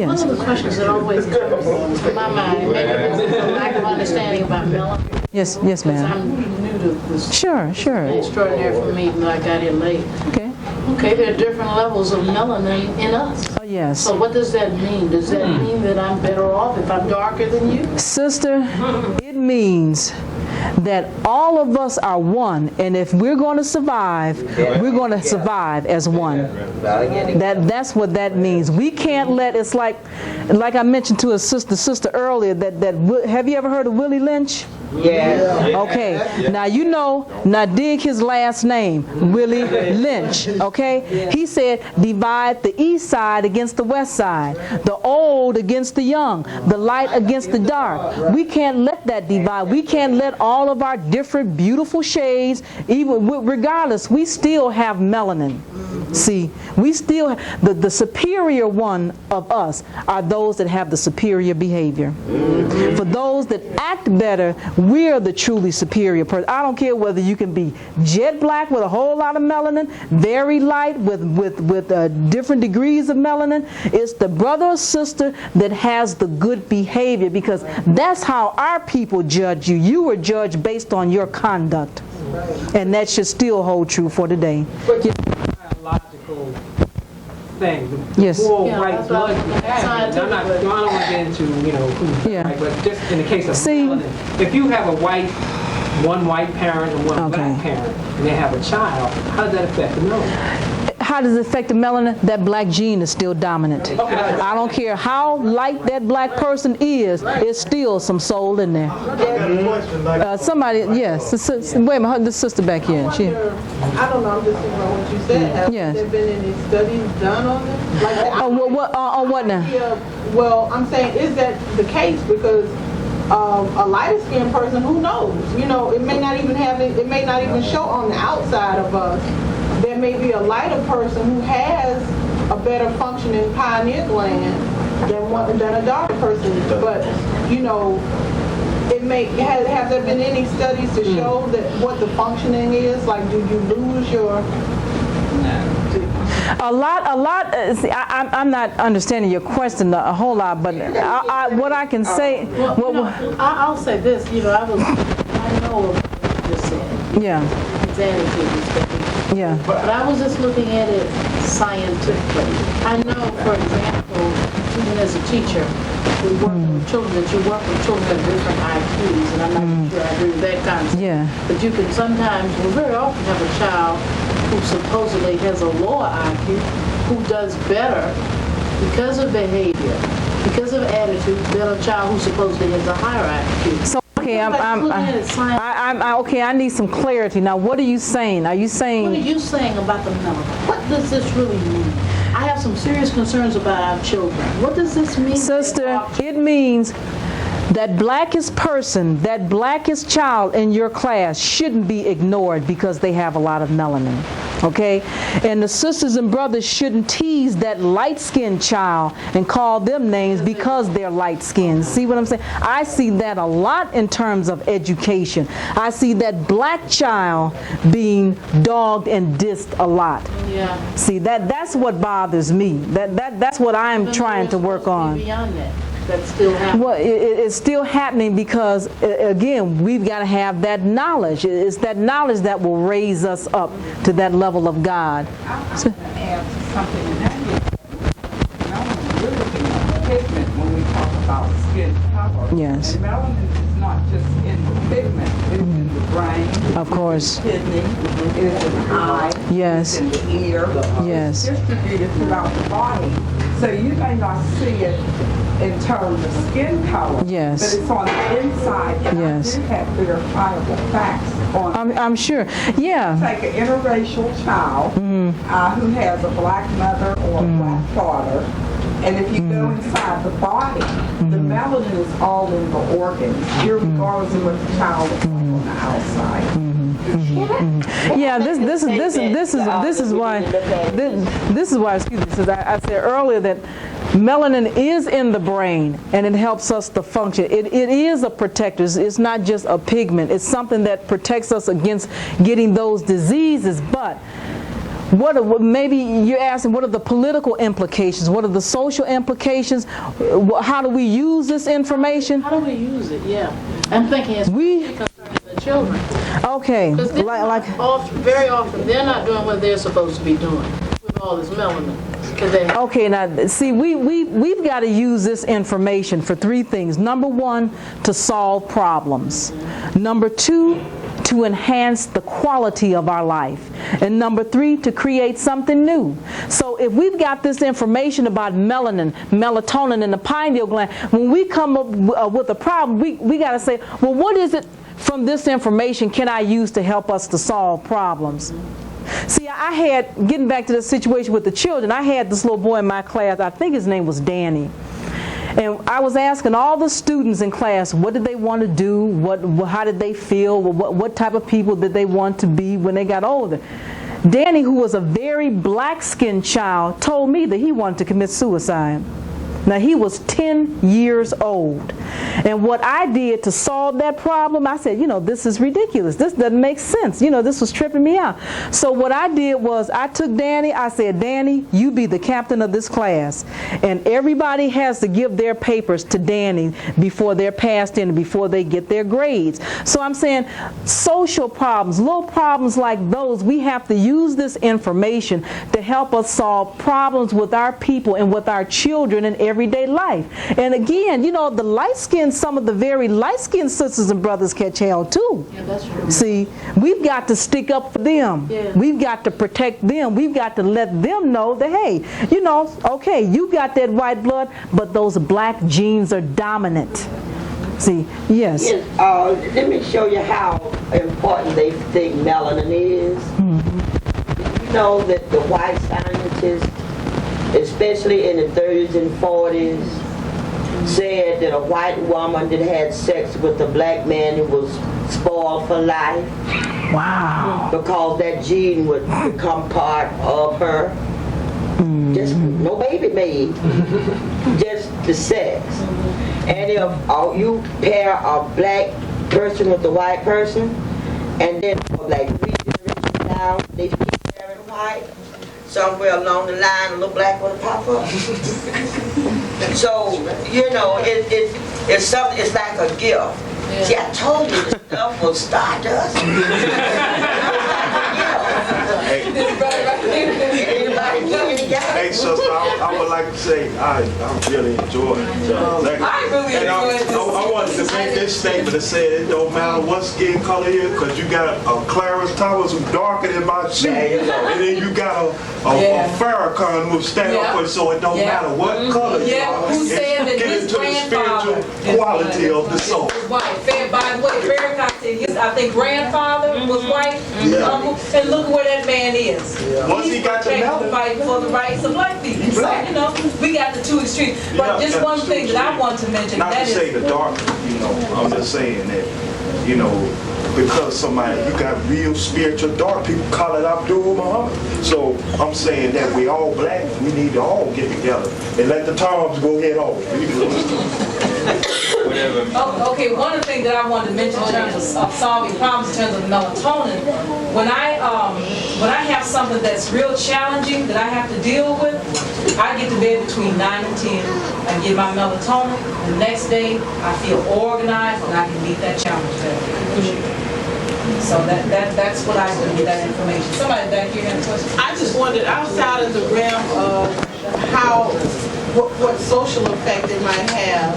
of the questions that always comes to my mind, maybe it's a lack of understanding about melanin. Yes, ma'am. I'm new to this. Sure. Extraordinary for me, even though I got here late. Okay, there are different levels of melanin in us. Oh, yes. So what does that mean? Does that mean that I'm better off if I'm darker than you? Sister, it means that all of us are one, and if we're going to survive, we're going to survive as one. That's what that means. We can't let, it's like I mentioned to a sister earlier, that have you ever heard of Willie Lynch? Yes. Okay. Now you know, now dig his last name, Willie Lynch. Okay? He said, divide the east side against the west side, the old against the young, the light against the dark. We can't let that divide. We can't let all of our different beautiful shades, even regardless, we still have melanin. See, we still, the superior one of us are those that have the superior behavior. For those that act better, we're the truly superior person. I don't care whether you can be jet black with a whole lot of melanin, very light with different degrees of melanin. It's the brother or sister that has the good behavior, because that's how our people judge you. You were judged based on your conduct. And that should still hold true for today. Biological thing. Yes. More white blood you have. I don't want to get into, who's right, but just in the case of melanin, if you have one white parent and one black parent, and they have a child, how does that affect the melanin? How does it affect the melanin? That black gene is still dominant. I don't care how light that black person is, it's still some soul in there. Somebody, yes. Wait a minute, the sister back here. I don't know, I'm just thinking about what you said. Have there been any studies done on this? On what now? Well, I'm saying, is that the case? Because a lighter skinned person, who knows? It may not even it may not even show on the outside of us. There may be a lighter person who has a better functioning pineal gland than a darker person. But, it may have there been any studies to show that what the functioning is? Like, do you lose your... A lot. See, I'm not understanding your question a whole lot, but what I can say. I'll say this. I know what you just said. Yeah. Yeah. But I was just looking at it scientifically. I know, for example, even as a teacher, we work with children, that you work with children at different IQs, and I'm not sure I agree with that concept. Yeah. But you can sometimes, very often have a child who supposedly has a lower IQ, who does better because of behavior, because of attitude, than a child who supposedly has a higher IQ. So, okay, I need some clarity. Now, what are you saying? Are you saying... What are you saying about the melanin? What does this really mean? I have some serious concerns about our children. What does this mean? Sister, it means that blackest person, that blackest child in your class shouldn't be ignored because they have a lot of melanin. Okay? And the sisters and brothers shouldn't tease that light-skinned child and call them names because they're light-skinned. See what I'm saying? I see that a lot in terms of education. I see that black child being dogged and dissed a lot. Yeah. See, that's what bothers me. That's what I'm trying to work on. Beyond that. That's still happening. Well, it's still happening because, again, we've got to have that knowledge. It's that knowledge that will raise us up to that level of God. I want to add something, and that is we're looking at pigment when we talk about skin color. Yes. And melanin is not just in the pigment, it's in the brain. Of course. It's in the kidney, it's in the eye, yes. it's in the ear. Yes. It's distributed throughout the body. So you may not see it in terms of skin color, yes. but it's on the inside. And yes. I do have verifiable facts on I'm sure. Yeah. Take an interracial child who has a black mother or a black father, and if you go inside the body, the melanin is all in the organs, regardless of what the child looks like on the outside. Yeah, this is why. Excuse me. I said earlier that melanin is in the brain and it helps us to function. It is a protector. It's not just a pigment. It's something that protects us against getting those diseases. But maybe you're asking, what are the political implications? What are the social implications? How do we use this information? How do we use it? Yeah, I'm thinking it's the children. Okay, very often they're not doing what they're supposed to be doing. with all this melanin? Okay, now see, we've got to use this information for three things. Number one, to solve problems. Number two, to enhance the quality of our life. And number three, to create something new. So if we've got this information about melanin, melatonin, and the pineal gland, when we come up with a problem, we got to say, well, what is it from this information can I use to help us to solve problems? See, I had, getting back to the situation with the children, I had this little boy in my class, I think his name was Danny. And I was asking all the students in class, what did they want to do? How did they feel? What type of people did they want to be when they got older? Danny, who was a very black-skinned child, told me that he wanted to commit suicide. Now, he was 10 years old. And what I did to solve that problem, I said, this is ridiculous. This doesn't make sense. This was tripping me out. So what I did was I took Danny, I said, Danny, you be the captain of this class. And everybody has to give their papers to Danny before they're passed in, before they get their grades. So I'm saying social problems, little problems like those, we have to use this information to help us solve problems with our people and with our children in everyday life. And again, the light-skinned, some of the very light-skinned sisters and brothers catch hell too. Yeah, that's true. See, we've got to stick up for them. Yeah. We've got to protect them. We've got to let them know that, hey, okay, you got that white blood, but those black genes are dominant. See, yes. Let me show you how important they think melanin is. Mm-hmm. You know that the white scientists, especially in the 30s and 40s, said that a white woman that had sex with a black man who was spoiled for life. Wow. Because that gene would become part of her. Just no baby made. Just the sex. And if you pair a black person with a white person, and then like 3 generations down, they keep pairing white, somewhere along the line, a little black one will pop up. So, it's something, it's like a gift. Yeah. See, I told you the stuff was stardust. Hey, sister, I would like to say I really enjoyed the lecture. I really enjoyed this. I wanted to make this statement that said it don't matter what skin color here, because you got a Clarence Thomas who's darker than my cheek, and then you got a Farrakhan who stand up for it, so it don't matter what color you are. Who said that get his into the grandfather spiritual quality of the soul. White. By the way, Farrakhan said his, I think, grandfather was white, uncle, and look where that man is. Once he got to melanin, fighting for the rights of black people. So, we got the two extremes. But just one thing that I want to mention. Not to say the dark, I'm just saying that, because somebody, you got real spiritual dark people call it Abdul Muhammad. So I'm saying that we all black, we need to all get together and let the Toms go head on. Okay, one of the things that I wanted to mention in terms of solving problems in terms of melatonin, when I have something that's real challenging that I have to deal with, I get to bed between 9 and 10. I get my melatonin. The next day, I feel organized and I can meet that challenge better. So that's what I do with that information. Somebody back here had a question? I just wondered, outside of the realm of what social effect it might have,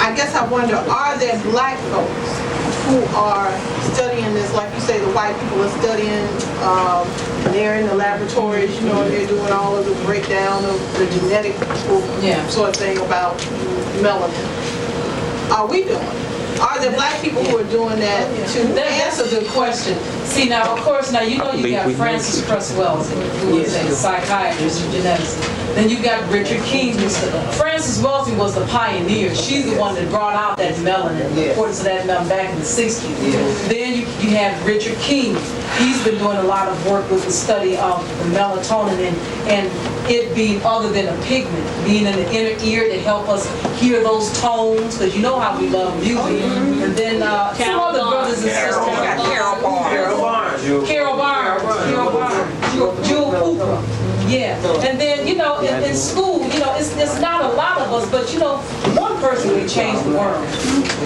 I guess I wonder, are there black folks who are studying this, like you say, the white people are studying, and they're in the laboratories, they're doing all of the breakdown of the genetic sort of thing about melanin. Are we doing it? Are there black people who are doing that too? That's a good question. See, now, of course, you got Francis Cress Wells, who was a psychiatrist and geneticist. Then you got Richard King. Frances Wells was the pioneer. She's the one that brought out that melanin, the importance of that melanin back in the 60s. Then you have Richard King. He's been doing a lot of work with the study of the melatonin and it being other than a pigment, being in the inner ear to help us hear those tones, because you know how we love music. And then some other brothers and sisters. Carol Barnes, Jewel Cooper. Yeah, and then in school, it's not a lot of us, but one person can change the world.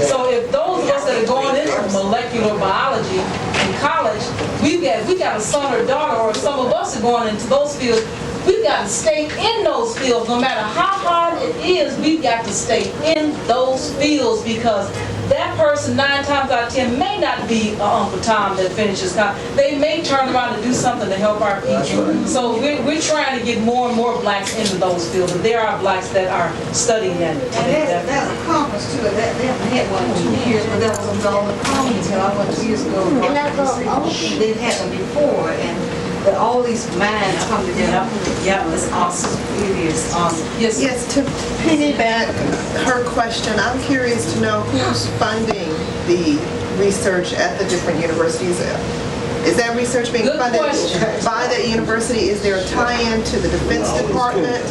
So if those of us that are going into molecular biology in college, we we got a son or daughter, or some of us are going into those fields, we've got to stay in those fields. No matter how hard it is, we've got to stay in those fields, because that person 9 times out of 10 may not be Uncle Tom that finishes college. They may turn around and do something to help our people. So we're trying to get more and more blacks into those fields. And there are blacks that are studying that. And there's a conference too. They haven't had one in 2 years, but that was on the conference I went 2 years ago. They've had them before, and all these minds come together. Yeah, it's awesome. It is awesome. Yes. Yes, to piggyback her question, I'm curious to know who's funding the research at the different universities. Is that research being funded by that university? Is there a tie-in to the Defense Department?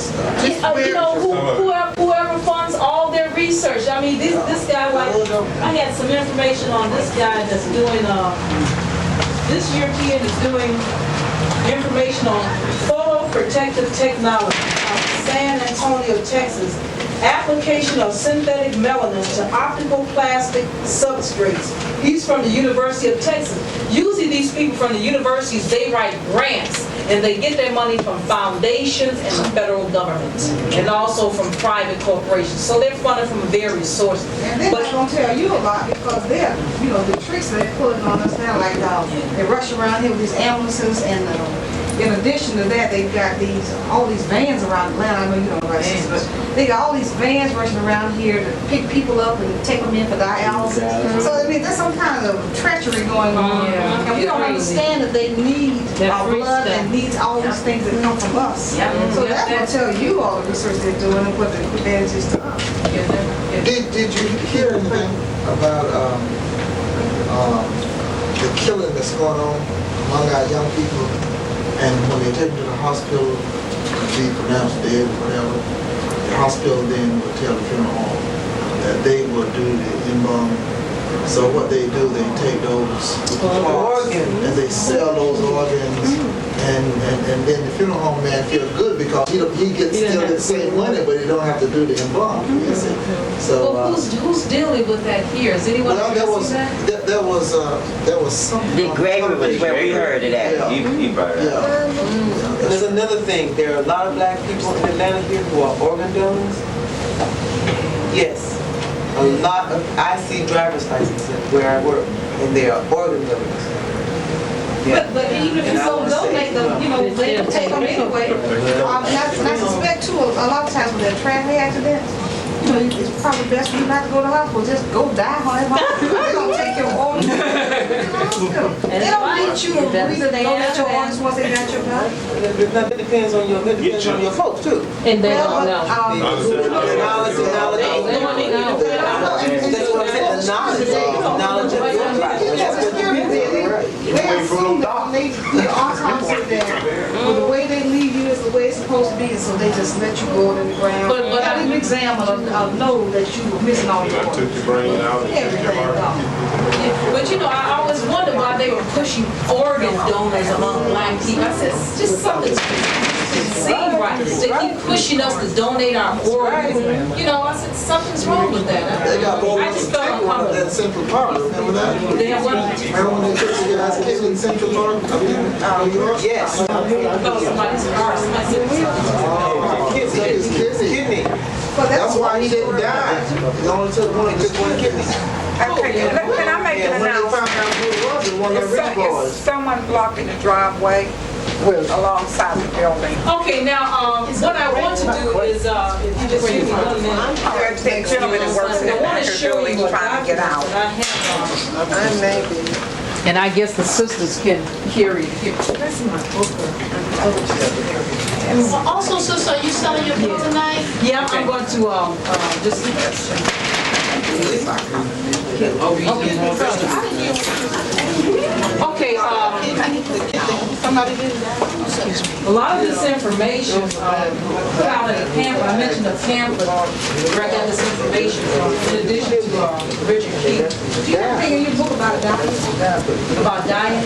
Whoever funds all their research. I mean, this guy, like, I had some information on this guy that's doing, this European is doing information on photoprotective technology out of San Antonio, Texas. Application of synthetic melanin to optical plastic substrates. He's from the University of Texas. Usually these people from the universities, they write grants, and they get their money from foundations and the federal government, and also from private corporations. So they're funded from various sources. And they're not going to tell you a lot, because they're, the tricks they're pulling on us now, like they rush around here with these ambulances, and in addition to that, they've got all these vans around Atlanta. I know you don't know about this, but they got all these vans rushing around here to pick people up and take them in for dialysis. So I mean, there's some kind of treachery going on, and we don't understand that they need our blood and needs all these things that come from us. So that's going to tell you all the research they're doing and what the advantage is to us. Did you hear anything about the killing that's going on among our young people? And when they take them to the hospital to be pronounced dead or whatever, the hospital then will tell the funeral home that they will do the embalming. So what they do, they take those parts and they sell those organs, and then the funeral home man feels good because he gets still the same money, but he don't have to do the embalming. So who's dealing with that here? Is anyone addressing that? There was something. Dick Gregory was where we heard it at. He brought it up. And there's another thing. There are a lot of black people in Atlanta here who are organ donors. Yes. A lot of, I see driver's licenses where I work, and they are organ donors. But even if you don't donate them, they can take them anyway. And I suspect too, a lot of times when they're traffic accidents, it's probably best for you not to go to the hospital. Just go die on it. They're going to take your organs. They don't need you to donate your organs once they got your blood. It depends on your folks too. And they don't know. That's what I'm saying. The knowledge of your life. They assume that when they do autopsy that the way they leave you is the way it's supposed to be, and so they just let you go in the ground. But I didn't examine or know that you were missing all your organs. Took your brain out. Everything gone. But I always wondered why they were pushing organ donors among black people. I said, it's just something doesn't seem right. They keep pushing us to donate our organs. I said, something's wrong with that. They got I just felt uncomfortable. that Central Park, remember that? They have what? Remember when they took the guy's kidney in Central Park? New York? Yes. Kidney. That's why he didn't die. He only took one kidney. Okay, can I make an announcement? Is someone blocking the driveway alongside the building? Okay, now, what I want to do is, if you just give me 1 minute. There's that gentleman that works in the back of the building trying to get out. And I guess the sisters can hear you. Also, sister, are you selling your book tonight? Yeah, I'm going to just. Okay, a lot of this information put out in a pamphlet. I mentioned a pamphlet where I got this information from, in addition to Richard King. Do you have anything in your book about dying? About dying?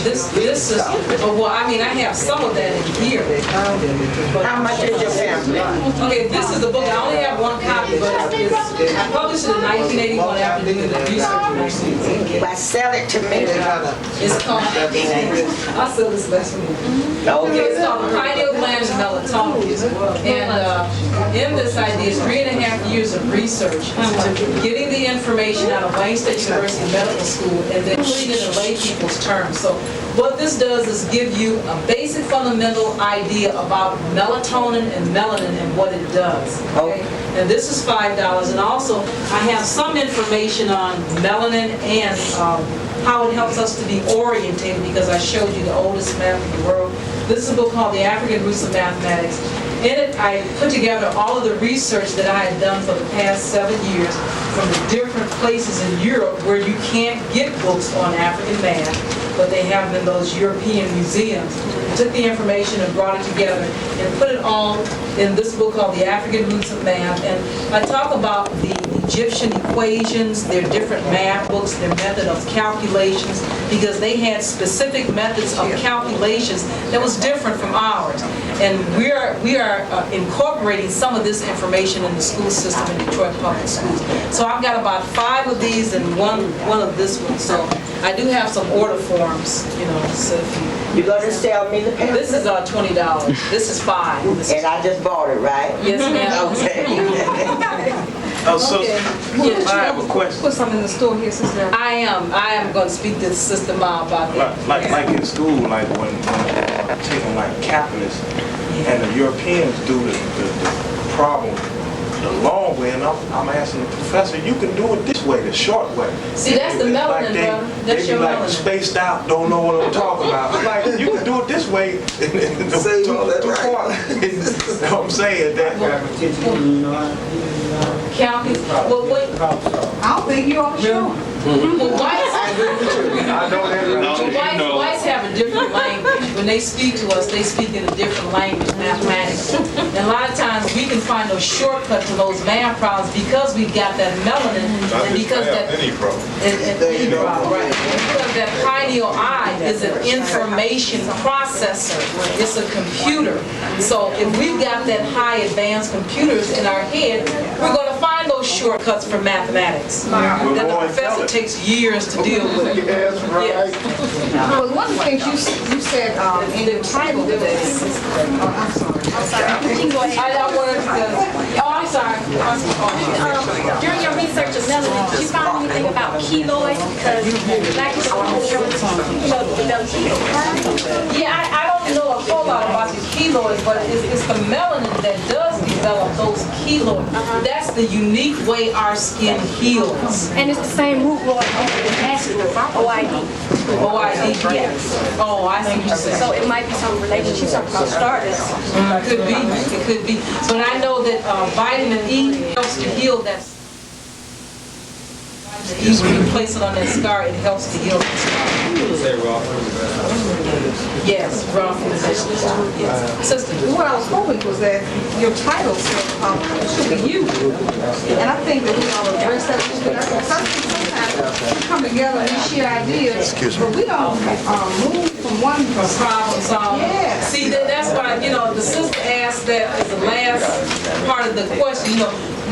This is, well, I have some of that in here. How much is your pamphlet? Okay, this is the book. I only have one copy, but I published it in 1981 after doing the research. Why sell it to me? It's called, I said this last week. Okay, it's called Pineal Gland and Melatonin. And in this idea is 3.5 years of research to getting the information out of Wayne State University Medical School and then putting it in lay people's terms. So what this does is give you a basic fundamental idea about melatonin and melanin and what it does. Okay? And this is $5. And also, I have some information on melanin and how it helps us to be orientated, because I showed you the oldest map in the world. This is a book called The African Roots of Mathematics. In it, I put together all of the research that I had done for the past 7 years from the different places in Europe where you can't get books on African math, but they have them in those European museums. I took the information and brought it together and put it all in this book called The African Roots of Math. And I talk about the Egyptian equations, their different math books, their method of calculations, because they had specific methods of calculations that was different from ours. And we are incorporating some of this information in the school system in Detroit Public Schools. So I've got about 5 of these and one of this one. So I do have some order forms, so if you're going to sell me the paper? This is $20. This is $5. And I just bought it, right? Yes, ma'am. Okay. So I have a question. Put some in the store here, sister. I am going to speak to Sister Ma about that. Like in school, like when taking like calculus, and the Europeans do the problem the long way, and I'm asking the professor, you can do it this way, the short way. See, that's the melanin, brother. That's your melanin. Spaced out, don't know what I'm talking about. I'm like, you can do it this way. Save all that right. You know what I'm saying? I don't think you ought to show. Whites have a different language. When they speak to us, they speak in a different language, mathematics. And a lot of times we can find a shortcut to those math problems because we've got that melanin, and because that any problem. Any problem, right? Because that pineal eye is an information processor. It's a computer. So if we've got that high advanced computers in our head, we're going to find those shortcuts for mathematics that the professor takes years to deal with. Yes, right. Well, one of the things you said in the title today. I'm sorry. I'm sorry. During your research of melanin, did you find anything about keloids? Because black people develop keloids. Yeah, I don't know a whole lot about these keloids, but it's the melanin that does develop those keloids. That's the unique way our skin heals. And it's the same root word in vascular, OID. OID, yes. Oh, I see what you're saying. So it might be some relationship about starters. It could be. But I know that vitamin E helps to heal that. When you place it on that scar, it helps to heal that scar. Yes, raw food vegetables. Yes. Sister. What I was hoping was that your title said should be you. And I think that we all address that. Because I think sometimes we come together and we share ideas, but we don't move from one problem solving. Yeah. See, that's why, the sister asked that as the last part of the question,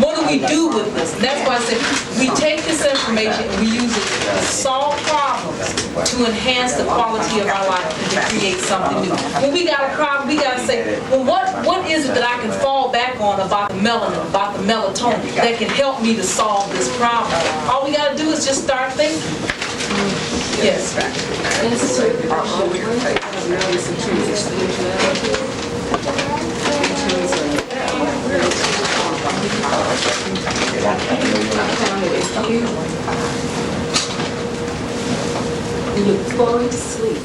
what do we do with this? And that's why I said we take this information and we use it to solve problems, to enhance the quality of our life, and to create something new. When we got a problem, we got to say, well, what is it that I can fall back on about the melanin, about the melatonin, that can help me to solve this problem? All we got to do is just start thinking. Yes. You look forward to sleep.